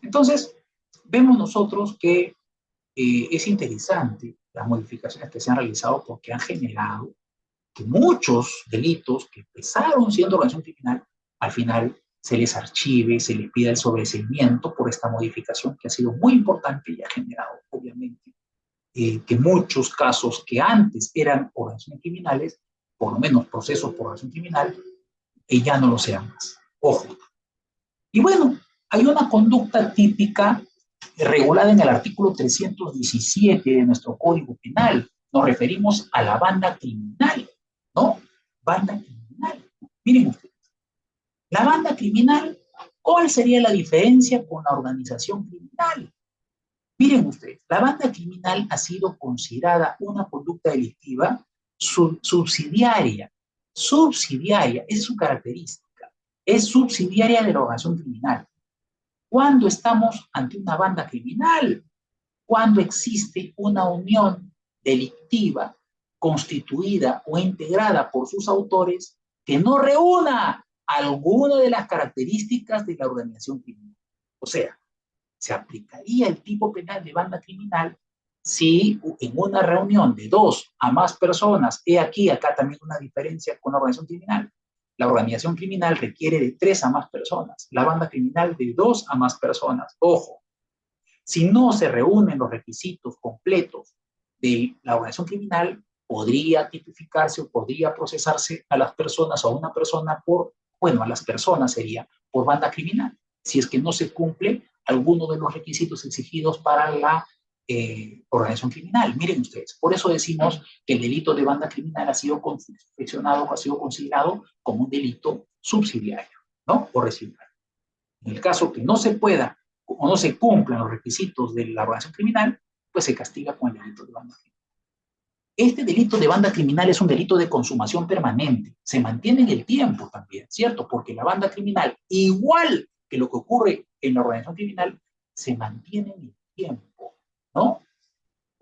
Entonces, vemos nosotros que es interesante las modificaciones que se han realizado porque han generado que muchos delitos que empezaron siendo organización criminal, al final se les archive, se les pida el sobreseimiento por esta modificación que ha sido muy importante y ha generado, obviamente, que muchos casos que antes eran organizaciones criminales, por lo menos procesos por organización criminal, ya no lo sean más. Ojo. Y bueno, Hay una conducta típica regulada en el artículo 317 de nuestro Código Penal. Nos referimos a la banda criminal, ¿no? Banda criminal. Miren ustedes, la banda criminal, ¿cuál sería la diferencia con la organización criminal? Miren ustedes, la banda criminal ha sido considerada una conducta delictiva subsidiaria. Subsidiaria, esa es su característica. Es subsidiaria de la organización criminal. ¿Cuándo estamos ante una banda criminal? Cuando existe una unión delictiva constituida o integrada por sus autores que no reúna alguna de las características de la organización criminal. O sea, se aplicaría el tipo penal de banda criminal si en una reunión de 2 a más personas, acá también una diferencia con la organización criminal. La organización criminal requiere de 3 a más personas, la banda criminal de 2 a más personas. Ojo, si no se reúnen los requisitos completos de la organización criminal, podría tipificarse o podría procesarse a las personas o a una persona a las personas sería por banda criminal, si es que no se cumple alguno de los requisitos exigidos para la organización criminal. Miren ustedes, por eso decimos que el delito de banda criminal ha sido confeccionado, ha sido considerado como un delito subsidiario, ¿no? O residual. En el caso que no se pueda o no se cumplan los requisitos de la organización criminal, pues se castiga con el delito de banda criminal. Este delito de banda criminal es un delito de consumación permanente, se mantiene en el tiempo también, ¿cierto? Porque la banda criminal, igual que lo que ocurre en la organización criminal, se mantiene en el tiempo, ¿no?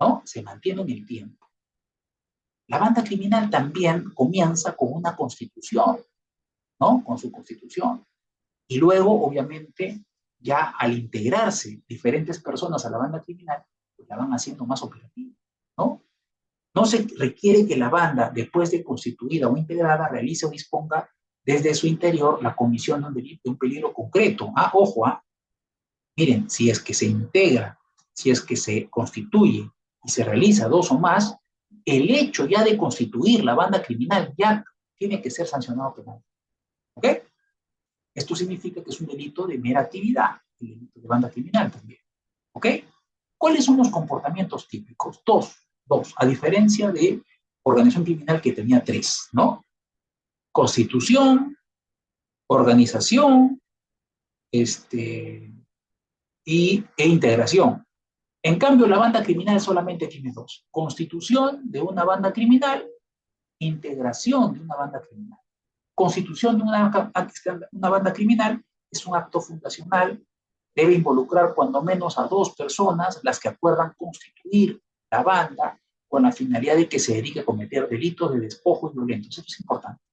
¿No? Se mantiene en el tiempo. La banda criminal también comienza con una constitución, ¿no? Con su constitución. Y luego, obviamente, ya al integrarse diferentes personas a la banda criminal, pues la van haciendo más operativa, ¿no? No se requiere que la banda, después de constituida o integrada, realice o disponga desde su interior la comisión de un delito, de un peligro concreto. Ojo, miren, si es que se integra, si es que se constituye y se realiza 2 o más, el hecho ya de constituir la banda criminal ya tiene que ser sancionado penal. ¿Ok? Esto significa que es un delito de mera actividad, el delito de banda criminal también. ¿Ok? ¿Cuáles son los comportamientos típicos? Dos, a diferencia de organización criminal que tenía 3, ¿no? Constitución, organización, e integración. En cambio, la banda criminal solamente tiene 2. Constitución de una banda criminal, integración de una banda criminal. Constitución de una banda criminal es un acto fundacional, debe involucrar cuando menos a 2 personas, las que acuerdan constituir la banda con la finalidad de que se dedique a cometer delitos de despojos violentos. Esto es importante,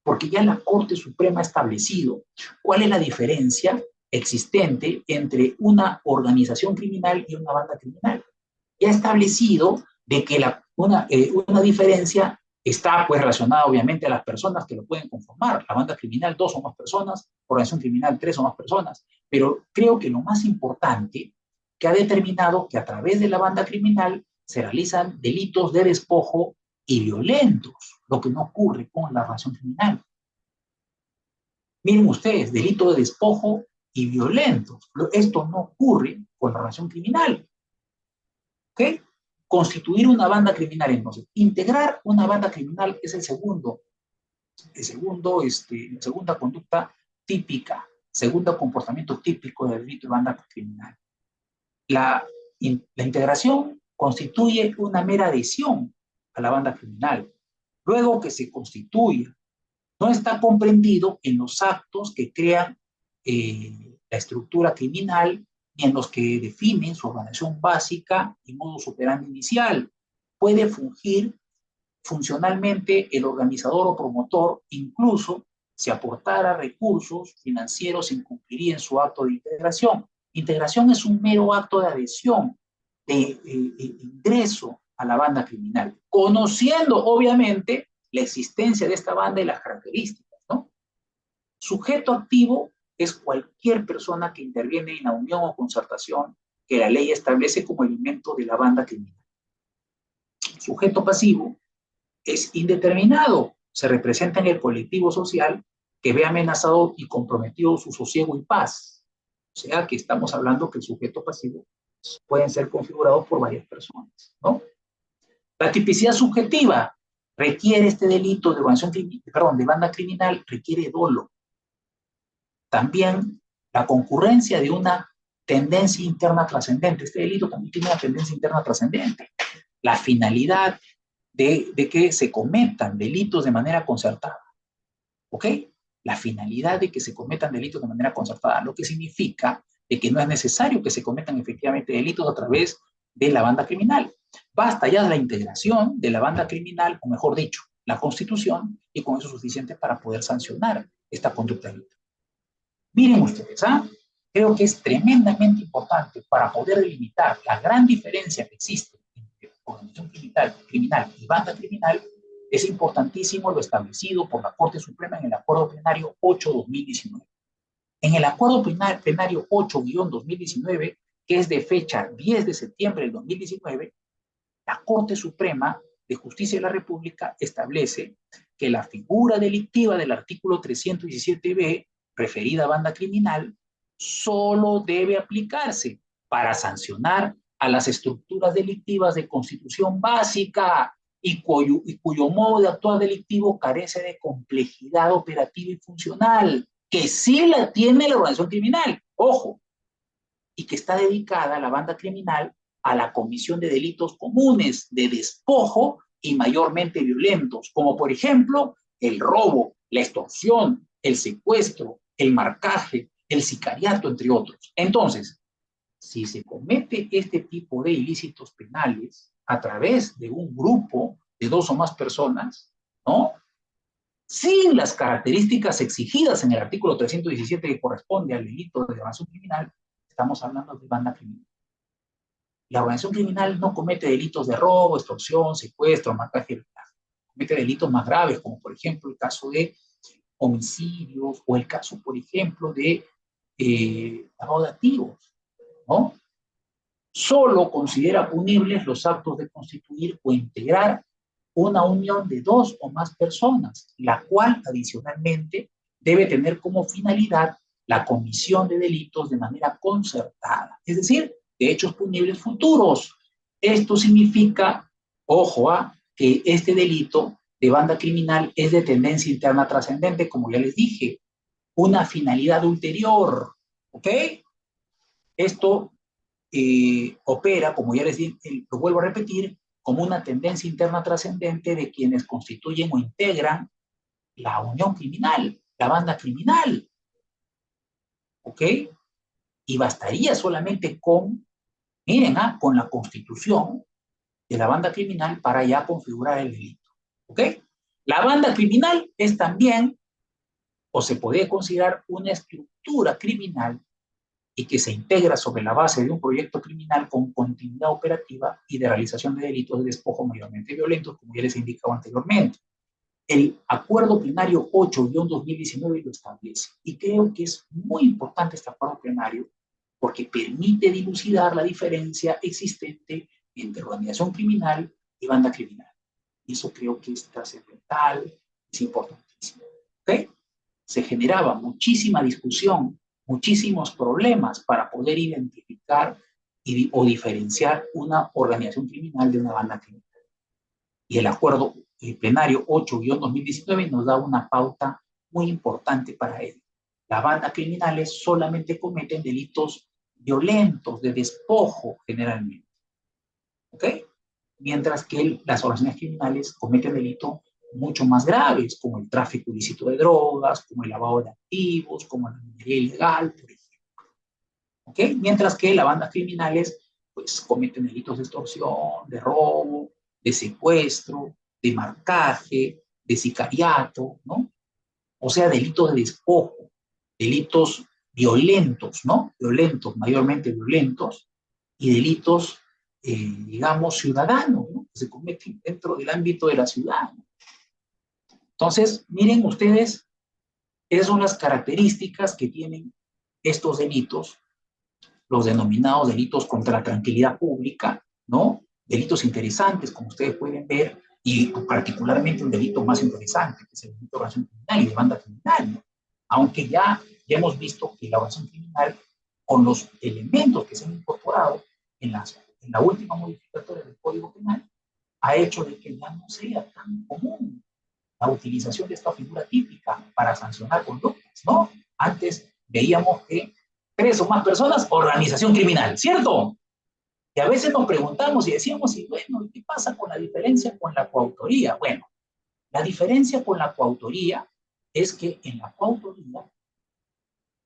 porque ya la Corte Suprema ha establecido cuál es la diferencia existente entre una organización criminal y una banda criminal. Ya ha establecido de que una diferencia está pues relacionada obviamente a las personas que lo pueden conformar. La banda criminal, 2 o más personas, organización criminal, 3 o más personas. Pero creo que lo más importante que ha determinado que a través de la banda criminal se realizan delitos de despojo y violentos, lo que no ocurre con la organización criminal. Miren ustedes, delito de despojo y violentos. Esto no ocurre con la organización criminal. ¿Ok? Constituir una banda criminal, entonces. Integrar una banda criminal es la segunda conducta típica, segundo comportamiento típico del delito de banda criminal. La integración constituye una mera adhesión a la banda criminal. Luego que se constituya, no está comprendido en los actos que crean la estructura criminal ni en los que definen su organización básica y modus operandi inicial. Puede fungir funcionalmente el organizador o promotor, incluso si aportara recursos financieros, incumpliría en su acto de integración. Integración es un mero acto de adhesión, de ingreso a la banda criminal, conociendo obviamente la existencia de esta banda y las características, ¿no? Sujeto activo es cualquier persona que interviene en la unión o concertación que la ley establece como elemento de la banda criminal. Sujeto pasivo es indeterminado, se representa en el colectivo social que ve amenazado y comprometido su sosiego y paz. O sea que estamos hablando que el sujeto pasivo pueden ser configurados por varias personas, ¿no? La tipicidad subjetiva requiere este delito de organización perdón, de banda criminal, requiere dolo. También la concurrencia de una tendencia interna trascendente. Este delito también tiene una tendencia interna trascendente. La finalidad de que se cometan delitos de manera concertada. ¿Ok? La finalidad de que se cometan delitos de manera concertada, lo que significa de que no es necesario que se cometan efectivamente delitos a través de la banda criminal. Basta ya la integración de la banda criminal, o mejor dicho, la Constitución, y con eso es suficiente para poder sancionar esta conducta delictiva. Miren ustedes, creo que es tremendamente importante para poder delimitar la gran diferencia que existe entre organización criminal y banda criminal. Es importantísimo lo establecido por la Corte Suprema en el Acuerdo Plenario 8-2019. En el Acuerdo Plenario 8-2019, que es de fecha 10 de septiembre del 2019, la Corte Suprema de Justicia de la República establece que la figura delictiva del artículo 317b, referida a banda criminal, solo debe aplicarse para sancionar a las estructuras delictivas de constitución básica y cuyo modo de actuar delictivo carece de complejidad operativa y funcional, que sí la tiene la organización criminal, ojo, y que está dedicada a la banda criminal a la comisión de delitos comunes de despojo y mayormente violentos, como por ejemplo el robo, la extorsión, el secuestro, el marcaje, el sicariato, entre otros. Entonces, si se comete este tipo de ilícitos penales a través de un grupo de dos o más personas, ¿no? Sin las características exigidas en el artículo 317 que corresponde al delito de evasión criminal, estamos hablando de banda criminal. La organización criminal no comete delitos de robo, extorsión, secuestro, marcaje, comete delitos más graves, como por ejemplo el caso de homicidios o el caso, por ejemplo, de lavado de activos, ¿no? Solo considera punibles los actos de constituir o integrar una unión de dos o más personas, la cual adicionalmente debe tener como finalidad la comisión de delitos de manera concertada, es decir, de hechos punibles futuros. Esto significa, ojo, que este delito de banda criminal es de tendencia interna trascendente, como ya les dije, una finalidad ulterior, ¿ok? Esto opera, como ya les dije, lo vuelvo a repetir, como una tendencia interna trascendente de quienes constituyen o integran la unión criminal, la banda criminal, ¿ok? Y bastaría solamente con, miren, con la constitución de la banda criminal para ya configurar el delito, ¿ok? La banda criminal es también, o se puede considerar una estructura criminal y que se integra sobre la base de un proyecto criminal con continuidad operativa y de realización de delitos de despojo mayormente violentos, como ya les he indicado anteriormente. El Acuerdo Plenario 8-2019 lo establece y creo que es muy importante este acuerdo plenario porque permite dilucidar la diferencia existente entre organización criminal y banda criminal. Y eso creo que es trascendental, es importantísimo. ¿Okay? Se generaba muchísima discusión, muchísimos problemas para poder identificar o diferenciar una organización criminal de una banda criminal. Y el acuerdo plenario 8-2019 nos da una pauta muy importante para ello. Las bandas criminales solamente cometen delitos violentos, de despojo generalmente. ¿Ok? Mientras que las organizaciones criminales cometen delitos mucho más graves, como el tráfico ilícito de drogas, como el lavado de activos, como la minería ilegal, por ejemplo. ¿Ok? Mientras que las bandas criminales pues, cometen delitos de extorsión, de robo, de secuestro, de marcaje, de sicariato, ¿no? O sea, delitos de despojo, delitos violentos, ¿no? Violentos, mayormente violentos, y delitos, digamos, ciudadanos, ¿no? Que se cometen dentro del ámbito de la ciudad. ¿No? Entonces, miren ustedes, esas son las características que tienen estos delitos, los denominados delitos contra la tranquilidad pública, ¿no? Delitos interesantes, como ustedes pueden ver, y particularmente un delito más interesante, que es el delito de organización criminal y de banda criminal, ¿no? Aunque ya hemos visto que la organización criminal con los elementos que se han incorporado en la última modificatoria del Código Penal, ha hecho de que ya no sea tan común la utilización de esta figura típica para sancionar conductas, ¿no? Antes veíamos que 3 o más personas, organización criminal, ¿cierto? Y a veces nos preguntamos y decíamos, y bueno, ¿qué pasa con la diferencia con la coautoría? Bueno, la diferencia con la coautoría es que en la coautoría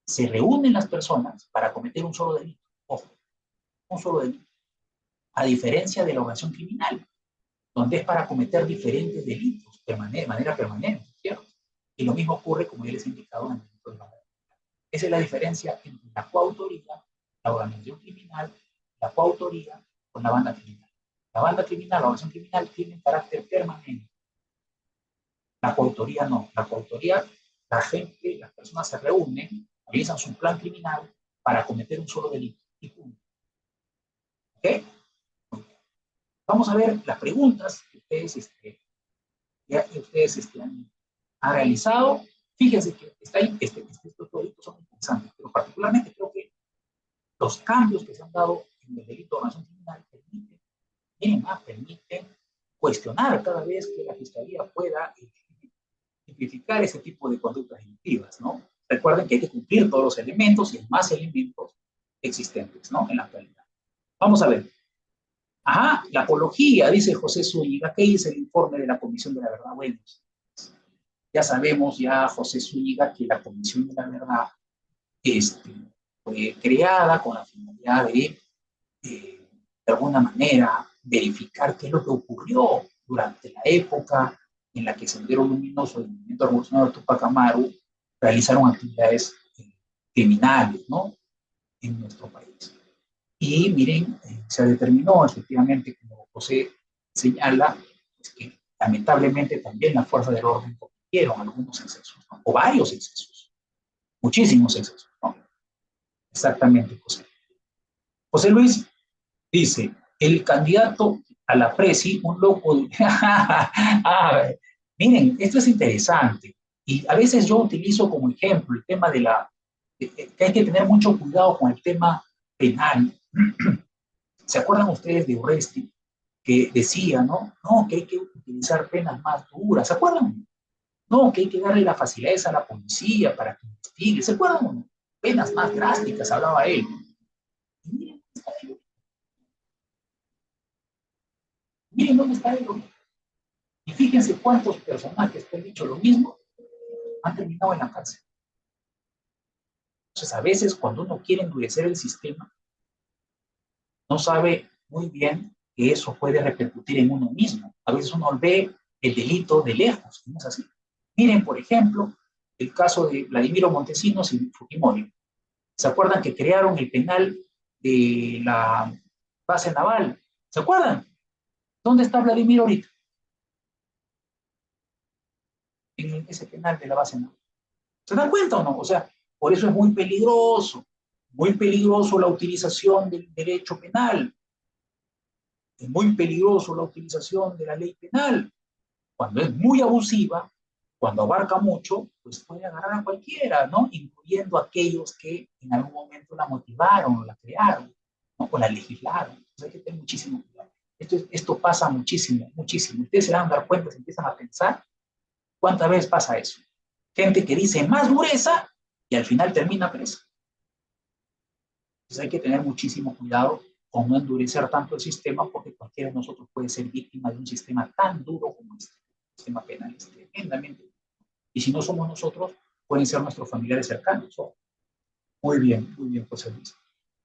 se reúnen las personas para cometer un solo delito. Ojo, un solo delito. A diferencia de la organización criminal, donde es para cometer diferentes delitos de manera permanente, ¿cierto? Y lo mismo ocurre, como ya les he indicado, en el delito de la muerte. Esa es la diferencia entre la coautoría, la organización criminal, la coautoría con la banda criminal. La banda criminal, la organización criminal, tienen carácter permanente. La coautoría no. La coautoría, la gente, las personas se reúnen, realizan su plan criminal para cometer un solo delito. Y punto. ¿Ok? Vamos a ver las preguntas que ustedes han realizado. Fíjense que estos delitos son interesantes, pero particularmente creo que los cambios que se han dado en el delito de organización criminal permiten cuestionar cada vez que la Fiscalía pueda tipificar ese tipo de conductas delictivas, ¿no? Recuerden que hay que cumplir todos los elementos y hay más elementos existentes, ¿no? En la actualidad. Vamos a ver. Ajá, la apología, dice José Zúñiga. ¿Qué dice el informe de la Comisión de la Verdad? Bueno, ya sabemos, ya José Zúñiga, que la Comisión de la Verdad fue creada con la finalidad de alguna manera, verificar qué es lo que ocurrió durante la época en la que Sendero Luminoso del movimiento revolucionario de Tupac Amaru realizaron actividades criminales, ¿no? En nuestro país. Y miren, se determinó efectivamente, como José señala, es que lamentablemente también las fuerzas del orden cometieron algunos excesos, ¿no? O varios excesos, muchísimos excesos, ¿no? Exactamente, José. José Luis dice, el candidato a la presi, un loco. Miren, esto es interesante. Y a veces yo utilizo como ejemplo el tema que hay que tener mucho cuidado con el tema penal. ¿Se acuerdan ustedes de Urresti, que decía, ¿no? No, que hay que utilizar penas más duras. ¿Se acuerdan? No, que hay que darle las facilidades a la policía para que investigue. ¿Se acuerdan? Penas más drásticas, hablaba él. Y miren dónde está él. Y fíjense cuántos personajes que han dicho lo mismo han terminado en la cárcel. Entonces, a veces cuando uno quiere endurecer el sistema, no sabe muy bien que eso puede repercutir en uno mismo. A veces uno ve el delito de lejos, ¿no es así? Miren, por ejemplo, el caso de Vladimiro Montesinos y Fujimori. ¿Se acuerdan que crearon el penal de la base naval? ¿Se acuerdan? ¿Dónde está Vladimiro ahorita? En ese penal de la base naval. ¿Se dan cuenta o no? O sea, por eso es muy peligroso la utilización del derecho penal, es muy peligroso la utilización de la ley penal. Cuando es muy abusiva, cuando abarca mucho, pues puede agarrar a cualquiera, ¿no? Incluyendo a aquellos que en algún momento la motivaron, o la crearon, ¿no? O la legislaron. Entonces hay que tener muchísimo cuidado. Esto pasa muchísimo, muchísimo. Ustedes se van a dar cuenta, se empiezan a pensar, ¿cuántas veces pasa eso? Gente que dice más dureza y al final termina presa. Entonces hay que tener muchísimo cuidado con no endurecer tanto el sistema, porque cualquiera de nosotros puede ser víctima de un sistema tan duro como este. El sistema penal es tremendamente duro. Y si no somos nosotros, pueden ser nuestros familiares cercanos. Oh, muy bien, José Luis.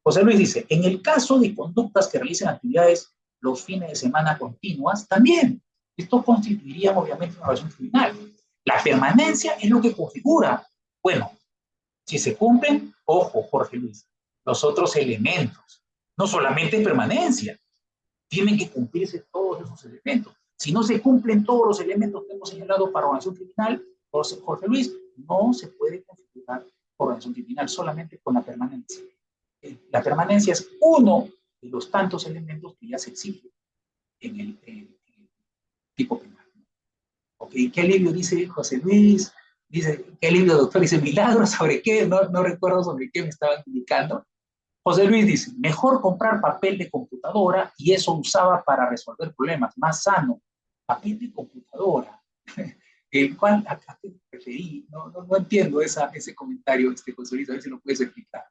José Luis dice, en el caso de conductas que realicen actividades los fines de semana continuas, también esto constituiría obviamente una relación criminal. La permanencia es lo que configura. Bueno, si se cumplen, ojo, Jorge Luis, los otros elementos, no solamente permanencia, tienen que cumplirse todos esos elementos. Si no se cumplen todos los elementos que hemos señalado para organización criminal, Jorge Luis, no se puede configurar organización criminal solamente con la permanencia. La permanencia es uno de los tantos elementos que ya se exigen en el tipo penal. Okay. ¿Qué libro dice José Luis? Dice, ¿qué libro, doctor? Dice, Milagros, ¿sobre qué? No recuerdo sobre qué me estaban indicando. José Luis dice, mejor comprar papel de computadora y eso usaba para resolver problemas, más sano. Papel de computadora. El cual, ¿a qué te referí? No entiendo ese comentario, José Luis, a ver si lo puedes explicar.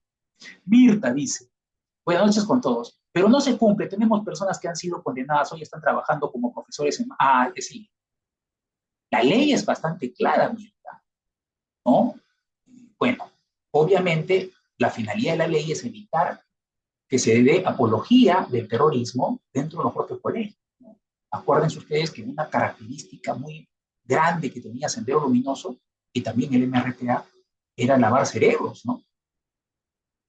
Mirta dice, buenas noches con todos, pero no se cumple, tenemos personas que han sido condenadas, hoy están trabajando como profesores en... Ah, que sí. La ley es bastante clara, Mirta, ¿no? Bueno, obviamente la finalidad de la ley es evitar que se dé apología del terrorismo dentro de los propios colegios, ¿no? Acuérdense ustedes que una característica muy grande que tenía Sendero Luminoso y también el MRTA era lavar cerebros, ¿no?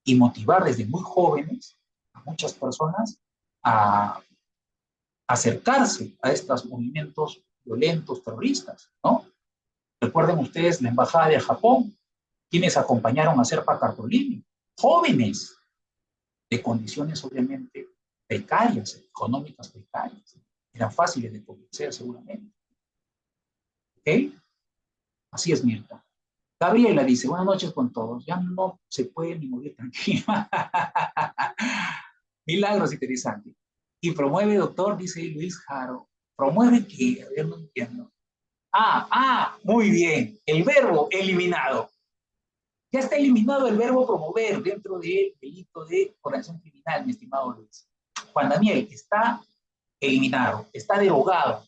Y motivar desde muy jóvenes a muchas personas a acercarse a estos movimientos violentos, terroristas, ¿no? Recuerden ustedes la embajada de Japón, quienes acompañaron a Serpa Cartolini, jóvenes de condiciones obviamente precarias, económicas precarias. Eran fáciles de convencer seguramente. ¿Ok? Así es, Mirta. Gabriela dice, buenas noches con todos. Ya no se puede ni morir tranquila. Milagros interesante. Y promueve, doctor, dice Luis Jaro. ¿Promueve qué? A ver, no entiendo. Muy bien. El verbo eliminado. Ya está eliminado el verbo promover dentro del delito de organización criminal, mi estimado Luis. Juan Daniel, está eliminado, está derogado.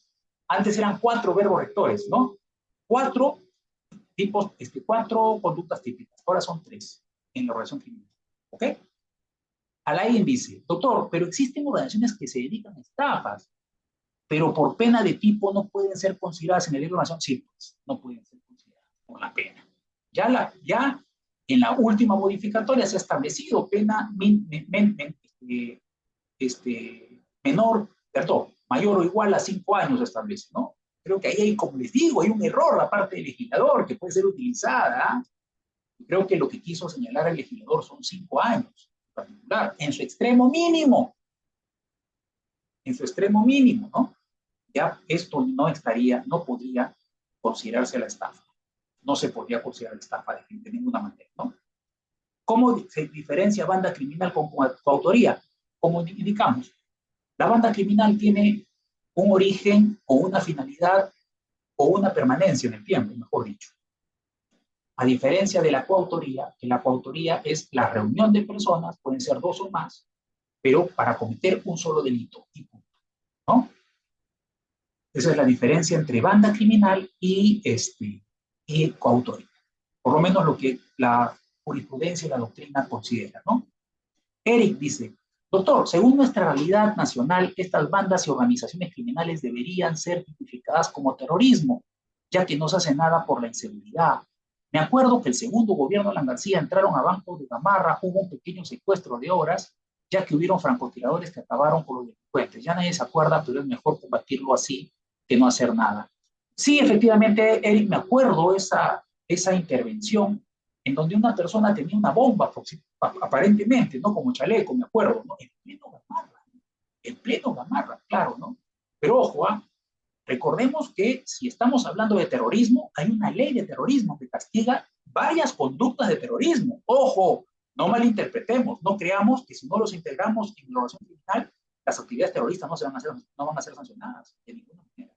Antes eran 4 verbos rectores, ¿no? 4 tipos, 4 conductas típicas. Ahora son 3 en la organización criminal. ¿Ok? Alain dice, doctor, pero existen organizaciones que se dedican a estafas, pero por pena de tipo no pueden ser consideradas en el libro de organización. Sí, pues, no pueden ser consideradas por la pena. Ya en la última modificatoria se ha establecido pena menor, perdón, mayor o igual a 5 años se establece, ¿no? Creo que ahí hay, como les digo, hay un error la parte del legislador que puede ser utilizada. Creo que lo que quiso señalar el legislador son 5 años, en particular, en su extremo mínimo, ¿no? Ya esto no podría considerarse la estafa. No se podría considerar estafa de ninguna manera, ¿no? ¿Cómo se diferencia banda criminal con coautoría? Como indicamos, la banda criminal tiene un origen o una finalidad o una permanencia en el tiempo, mejor dicho. A diferencia de la coautoría, que la coautoría es la reunión de personas, pueden ser 2 o más, pero para cometer un solo delito, ¿no? Esa es la diferencia entre banda criminal y coautoría. Por lo menos lo que la jurisprudencia y la doctrina consideran, ¿no? Eric dice, doctor, según nuestra realidad nacional, estas bandas y organizaciones criminales deberían ser tipificadas como terrorismo, ya que no se hace nada por la inseguridad. Me acuerdo que el segundo gobierno de Alan García entraron a Banco de Gamarra, hubo un pequeño secuestro de horas, ya que hubieron francotiradores que acabaron con los delincuentes. Ya nadie se acuerda, pero es mejor combatirlo así que no hacer nada. Sí, efectivamente, Eric, me acuerdo esa intervención en donde una persona tenía una bomba, aparentemente, ¿no? Como chaleco, me acuerdo, ¿no? En pleno Gamarra, claro, ¿no? Pero ojo, recordemos que si estamos hablando de terrorismo, hay una ley de terrorismo que castiga varias conductas de terrorismo. Ojo, no malinterpretemos, no creamos que si no los integramos en la organización criminal, las actividades terroristas no van a ser sancionadas de ninguna manera.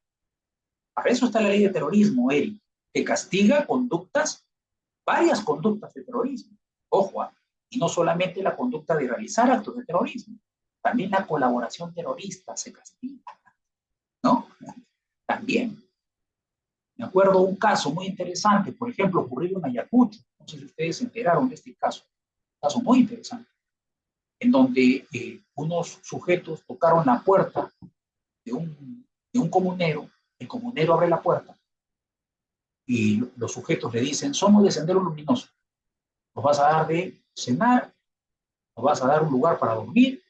Para eso está la ley de terrorismo, Eric, que castiga varias conductas de terrorismo. Ojo, y no solamente la conducta de realizar actos de terrorismo, también la colaboración terrorista se castiga, ¿no? También. Me acuerdo un caso muy interesante, por ejemplo, ocurrido en Ayacucho. No sé si ustedes se enteraron de este caso. Un caso muy interesante, en donde unos sujetos tocaron la puerta de un comunero. El comunero abre la puerta y los sujetos le dicen, somos de Sendero Luminoso, nos vas a dar de cenar, nos vas a dar un lugar para dormir,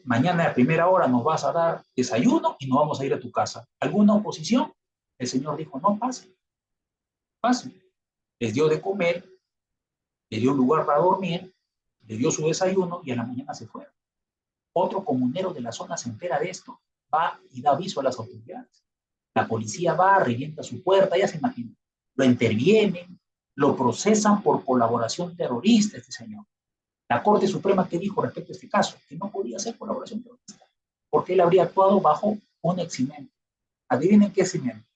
mañana a primera hora nos vas a dar desayuno y nos vamos a ir a tu casa. ¿Alguna oposición? El señor dijo, no, pase, pase. Les dio de comer, les dio un lugar para dormir, les dio su desayuno y a la mañana se fueron. Otro comunero de la zona se entera de esto, va y da aviso a las autoridades. La policía va, revienta su puerta, ya se imagina. Lo intervienen, lo procesan por colaboración terrorista este señor. La Corte Suprema, ¿qué dijo respecto a este caso? Que no podía ser colaboración terrorista, porque él habría actuado bajo un eximiente. Adivinen qué eximiente.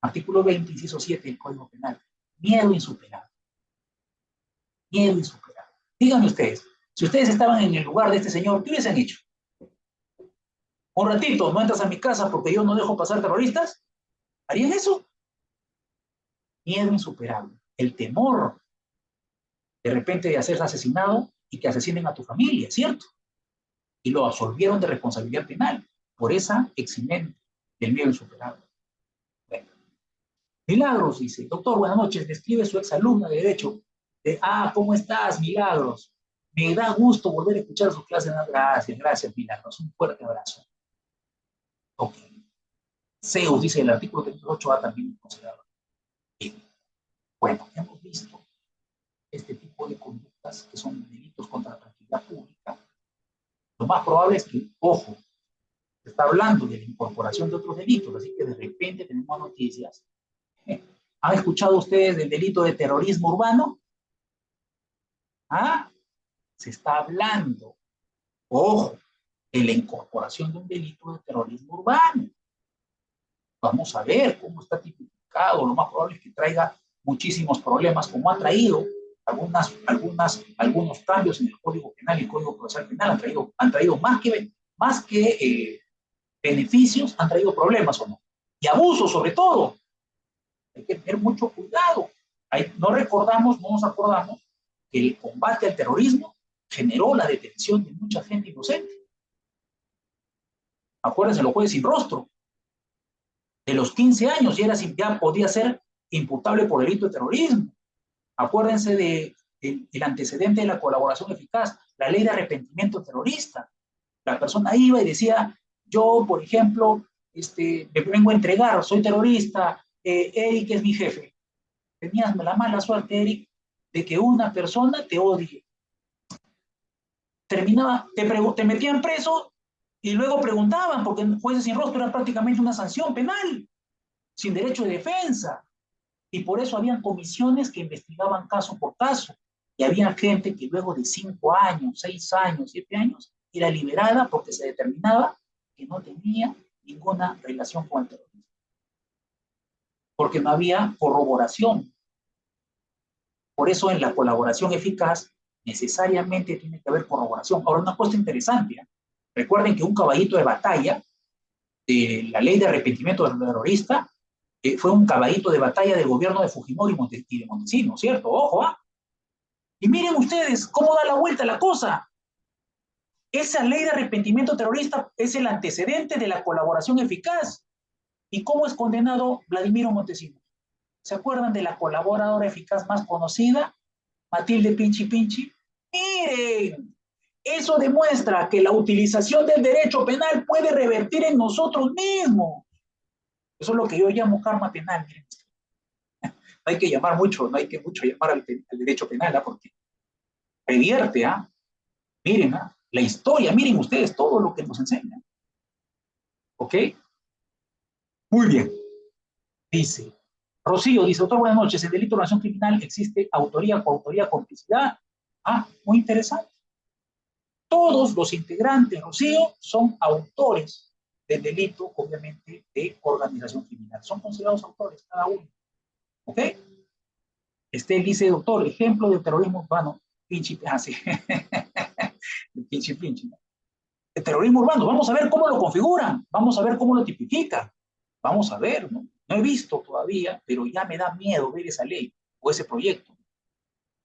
Artículo 20, inciso 7 del Código Penal. Miedo insuperable. Miedo insuperable. Díganme ustedes, si ustedes estaban en el lugar de este señor, ¿qué hubiesen hecho? Un ratito, no entras a mi casa porque yo no dejo pasar terroristas. ¿Harían eso? Miedo insuperable. El temor de repente de hacerse asesinado y que asesinen a tu familia, ¿cierto? Y lo absolvieron de responsabilidad penal por esa eximente del miedo insuperable. Bueno. Milagros dice, doctor, buenas noches, describe su exalumna de Derecho. ¿Cómo estás, Milagros? Me da gusto volver a escuchar sus clases. Gracias, gracias, Milagros. Un fuerte abrazo. Ok. Zeus dice el artículo 38A también considerado. Bien. Bueno, hemos visto este tipo de conductas que son delitos contra la tranquilidad pública. Lo más probable es que, ojo, se está hablando de la incorporación de otros delitos, así que de repente tenemos noticias. ¿Han escuchado ustedes del delito de terrorismo urbano? ¿Ah? Se está hablando, ojo, de la incorporación de un delito de terrorismo urbano. Vamos a ver cómo está tipificado. Lo más probable es que traiga muchísimos problemas, como ha traído algunos cambios en el Código Penal y el Código Procesal Penal. Han traído más que beneficios, han traído problemas o no. Y abusos, sobre todo. Hay que tener mucho cuidado. No nos acordamos que el combate al terrorismo generó la detención de mucha gente inocente. Acuérdense, los jueces sin rostro. De los 15 años ya podía ser imputable por delito de terrorismo. Acuérdense del antecedente de la colaboración eficaz, la ley de arrepentimiento terrorista. La persona iba y decía, yo, por ejemplo, me vengo a entregar, soy terrorista, Eric es mi jefe. Tenías la mala suerte, Eric, de que una persona te odie. Te metían preso y luego preguntaban, porque jueces sin rostro era prácticamente una sanción penal, sin derecho de defensa. Y por eso habían comisiones que investigaban caso por caso. Y había gente que luego de 5 años, 6 años, 7 años, era liberada porque se determinaba que no tenía ninguna relación con el terrorismo. Porque no había corroboración. Por eso en la colaboración eficaz necesariamente tiene que haber corroboración. Ahora, una cosa interesante. Recuerden que un caballito de batalla de la ley de arrepentimiento del terrorista fue un caballito de batalla del gobierno de Fujimori y de Montesinos, ¿cierto? Ojo, ¿ah? Y miren ustedes cómo da la vuelta la cosa. Esa ley de arrepentimiento terrorista es el antecedente de la colaboración eficaz. ¿Y cómo es condenado Vladimiro Montesinos? ¿Se acuerdan de la colaboradora eficaz más conocida? Matilde Pinchi Pinchi. Miren, eso demuestra que la utilización del derecho penal puede revertir en nosotros mismos. Eso es lo que yo llamo karma penal. Miren. No hay que llamar mucho, no hay que mucho llamar al derecho penal, porque revierte, miren, la historia, miren ustedes todo lo que nos enseña. ¿Ok? Muy bien. Dice, Rocío dice, doctor, buenas noches, en delito de organización criminal existe autoría, coautoría, complicidad. Muy interesante. Todos los integrantes, Rocío, son autores del delito, obviamente, de organización criminal. Son considerados autores cada uno. ¿Ok? Dice, doctor, ejemplo de terrorismo urbano. Pinchi, sí. Pinchi, pinchi. El terrorismo urbano, vamos a ver cómo lo configuran, vamos a ver cómo lo tipifican. Vamos a ver, ¿no? No he visto todavía, pero ya me da miedo ver esa ley o ese proyecto.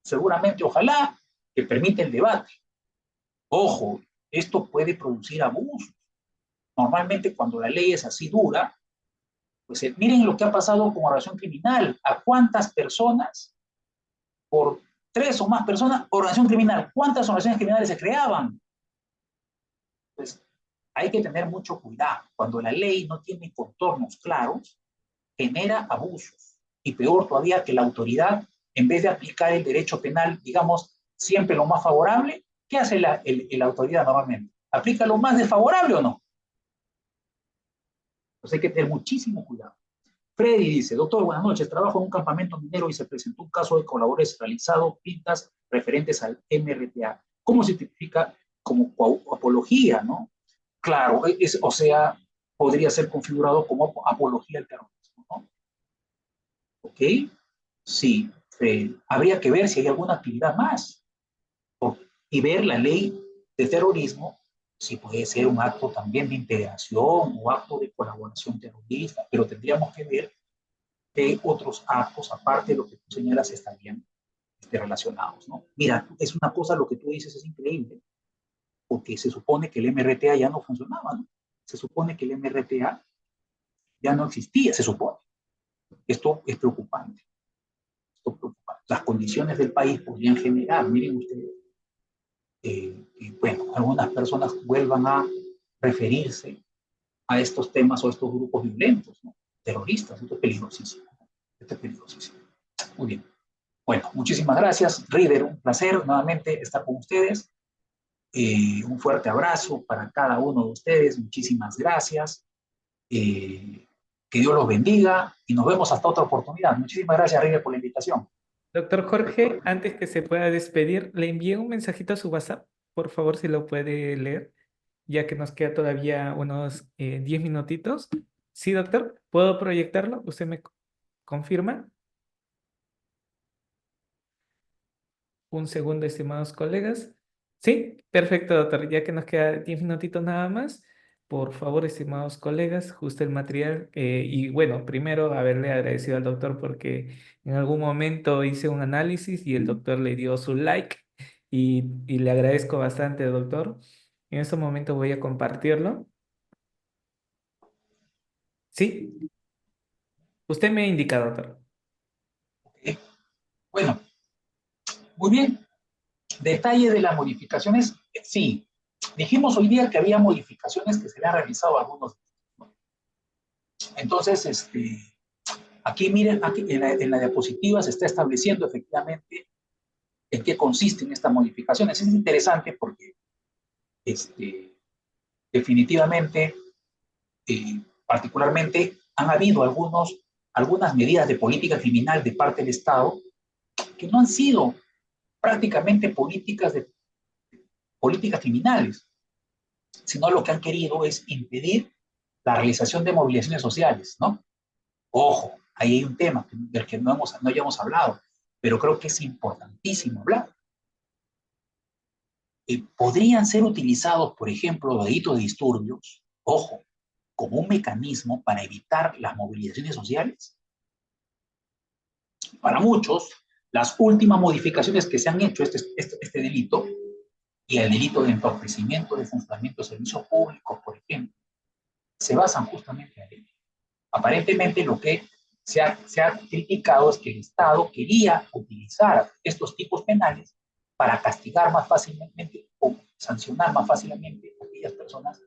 Seguramente, ojalá, que permita el debate. Ojo, esto puede producir abusos. Normalmente cuando la ley es así dura, pues miren lo que ha pasado con organización criminal. ¿A cuántas personas, por 3 o más personas, organización criminal, cuántas organizaciones criminales se creaban? Pues hay que tener mucho cuidado. Cuando la ley no tiene contornos claros, genera abusos. Y peor todavía, que la autoridad, en vez de aplicar el derecho penal, digamos, siempre lo más favorable, ¿qué hace la autoridad normalmente? ¿Aplica lo más desfavorable o no? Pues hay que tener muchísimo cuidado. Freddy dice, doctor, buenas noches, trabajo en un campamento minero y se presentó un caso de colaboradores realizado pintas referentes al MRTA. ¿Cómo se tipifica? Como apología, ¿no? Claro, o sea, podría ser configurado como apología al terrorismo, ¿no? ¿Ok? Sí, habría que ver si hay alguna actividad más y ver la ley de terrorismo, si puede ser un acto también de integración o acto de colaboración terrorista, pero tendríamos que ver qué otros actos, aparte de lo que tú señalas, estarían relacionados, ¿no? Mira, es una cosa, lo que tú dices es increíble, porque se supone que el MRTA ya no funcionaba, ¿no? Se supone que el MRTA ya no existía, se supone. Esto es preocupante. Esto es preocupante. Las condiciones del país podrían generar, miren ustedes, bueno, algunas personas vuelvan a referirse a estos temas o a estos grupos violentos, ¿no? Terroristas. Esto es peligrosísimo. Esto es peligrosísimo. Muy bien. Bueno, muchísimas gracias, River. Un placer nuevamente estar con ustedes. Un fuerte abrazo para cada uno de ustedes. Muchísimas gracias. Que Dios los bendiga y nos vemos hasta otra oportunidad. Muchísimas gracias, River, por la invitación. Doctor Jorge, antes que se pueda despedir, le envié un mensajito a su WhatsApp. Por favor, si lo puede leer, ya que nos queda todavía unos 10 minutitos. Sí, doctor, ¿puedo proyectarlo? ¿Usted me confirma? Un segundo, estimados colegas. Sí, perfecto, doctor. Ya que nos queda 10 minutitos nada más, por favor, estimados colegas, justo el material. Y bueno, primero haberle agradecido al doctor porque en algún momento hice un análisis y el doctor le dio su like y le agradezco bastante, doctor. En este momento voy a compartirlo. Sí, usted me indica, doctor. Okay. Bueno, muy bien. Detalle de las modificaciones, sí. Dijimos hoy día que había modificaciones que se le han realizado a algunos. Entonces, aquí miren, aquí en la diapositiva se está estableciendo efectivamente en qué consisten estas modificaciones. Es interesante porque definitivamente, particularmente, han habido algunas medidas de política criminal de parte del Estado que no han sido prácticamente políticas criminales, sino lo que han querido es impedir la realización de movilizaciones sociales, ¿no? Ojo, ahí hay un tema del que no hayamos hablado, pero creo que es importantísimo hablar. Podrían ser utilizados, por ejemplo, delitos de disturbios, ojo, como un mecanismo para evitar las movilizaciones sociales. Para muchos, las últimas modificaciones que se han hecho a este delito y el delito de entorpecimiento de funcionamiento de servicios públicos, por ejemplo, se basan justamente en ello. Aparentemente lo que se ha criticado es que el Estado quería utilizar estos tipos penales para castigar más fácilmente o sancionar más fácilmente a aquellas personas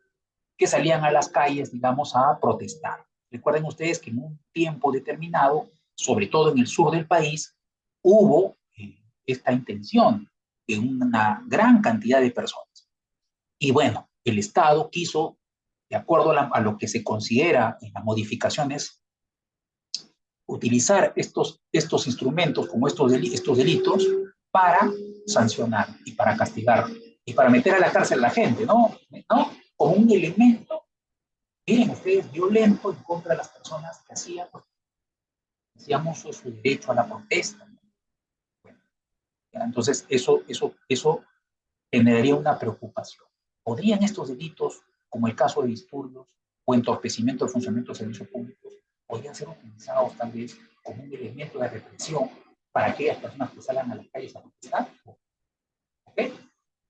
que salían a las calles, digamos, a protestar. Recuerden ustedes que en un tiempo determinado, sobre todo en el sur del país, hubo esta intención de una gran cantidad de personas. Y bueno, el Estado quiso, de acuerdo a lo que se considera en las modificaciones, utilizar estos instrumentos como estos delitos para sancionar y para castigar y para meter a la cárcel a la gente, ¿no? ¿No? Como un elemento, miren ustedes, violento en contra de las personas que hacían uso de su derecho a la protesta, ¿no? Bueno, entonces eso generaría una preocupación. ¿Podrían estos delitos, como el caso de disturbios o entorpecimiento del funcionamiento de servicios públicos, podrían ser utilizados tal vez como un elemento de represión para aquellas personas que salgan a las calles a protestar? ¿Ok?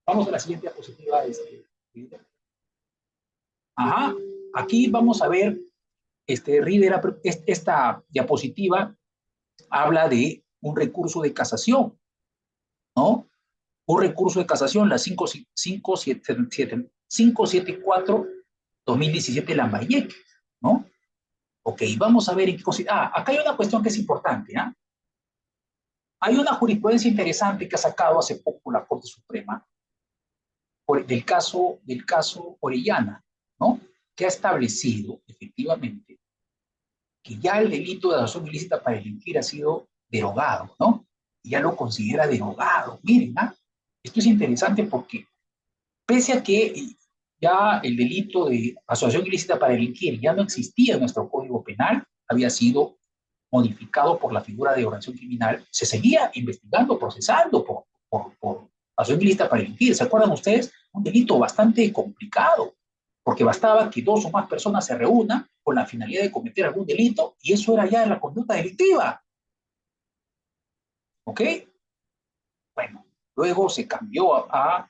Vamos a la siguiente diapositiva. Ajá, aquí vamos a ver, Reader, esta diapositiva habla de un recurso de casación, ¿no? Un recurso de casación, la 574-2017 Lambayeque, ¿no? Ok, vamos a ver en qué consiste. Acá hay una cuestión que es importante, ¿ah? Hay una jurisprudencia interesante que ha sacado hace poco la Corte Suprema del caso Orellana, ¿no? Que ha establecido efectivamente que ya el delito de asociación ilícita para delinquir ha sido derogado, ¿no? Ya lo considera derogado. Miren, ¿ah? Esto es interesante porque pese a que ya el delito de asociación ilícita para delinquir ya no existía en nuestro Código Penal, había sido modificado por la figura de organización criminal, se seguía investigando, procesando por asociación ilícita para delinquir. ¿Se acuerdan ustedes? Un delito bastante complicado, porque bastaba que dos o más personas se reúnan con la finalidad de cometer algún delito y eso era ya la conducta delictiva. ¿Ok? Bueno, luego se cambió a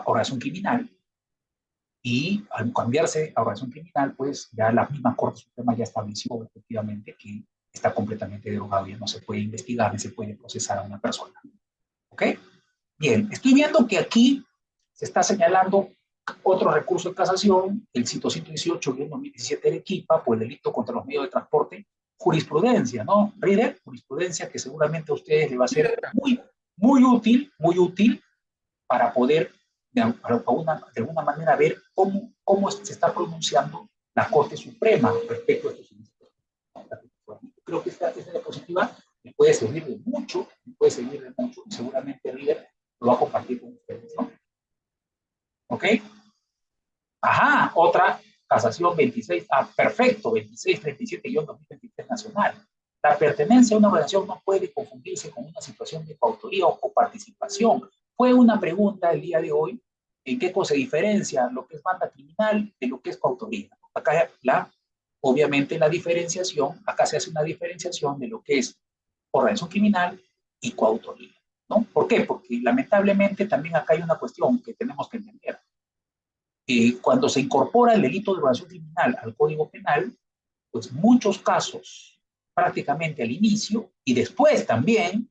organización criminal y al cambiarse a organización criminal, pues ya la misma Corte Suprema ya estableció efectivamente que está completamente derogado, ya no se puede investigar ni se puede procesar a una persona. ¿Ok? Bien, estoy viendo que aquí se está señalando otro recurso de casación, el cito 118-2017 de Arequipa, por el delito contra los medios de transporte, jurisprudencia, ¿no? Reader, jurisprudencia que seguramente a ustedes les va a ser muy útil para poder de alguna manera ver cómo se está pronunciando la Corte Suprema respecto a estos ilícitos. Creo que esta diapositiva me puede servir de mucho, y seguramente el líder lo va a compartir con ustedes, ¿no? ¿Ok? Ajá, otra casación 26, perfecto, 2637-2023 nacional. La pertenencia a una organización no puede confundirse con una situación de coautoría o coparticipación. Fue una pregunta el día de hoy, ¿en qué cosa se diferencia lo que es banda criminal de lo que es coautoría? Acá obviamente la diferenciación, acá se hace una diferenciación de lo que es organización criminal y coautoría, ¿no? ¿Por qué? Porque lamentablemente también acá hay una cuestión que tenemos que entender. Cuando se incorpora el delito de organización criminal al Código Penal, pues muchos casos, prácticamente al inicio y después también,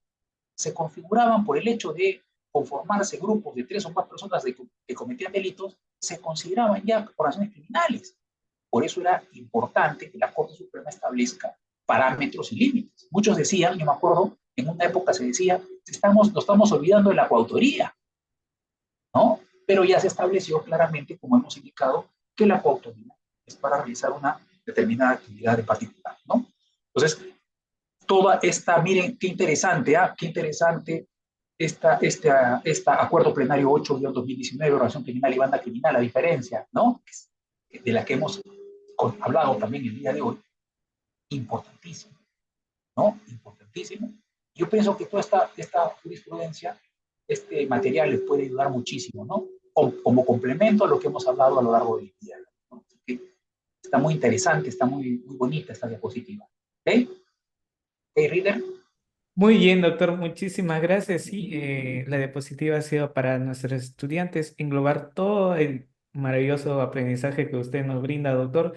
se configuraban por el hecho de conformarse grupos de tres o más personas que cometían delitos, se consideraban ya organizaciones criminales. Por eso era importante que la Corte Suprema establezca parámetros y límites. Muchos decían, yo me acuerdo, en una época se decía, nos estamos olvidando de la coautoría, ¿no? Pero ya se estableció claramente, como hemos indicado, que la coautoría es para realizar una determinada actividad en particular, ¿no? Entonces, toda esta, miren, qué interesante, qué interesante esta acuerdo plenario 8-2019, organización criminal y banda criminal, la diferencia, ¿no? De la que hemos hablado también el día de hoy, importantísimo, ¿no? Importantísimo. Yo pienso que toda esta jurisprudencia, este material les puede ayudar muchísimo, ¿no? Como complemento a lo que hemos hablado a lo largo del día, ¿no? Está muy interesante, está muy bonita esta diapositiva. ¿Ok? ¿Ok, Reader? Muy bien, doctor, muchísimas gracias. Sí, la diapositiva ha sido para nuestros estudiantes englobar todo el maravilloso aprendizaje que usted nos brinda, doctor.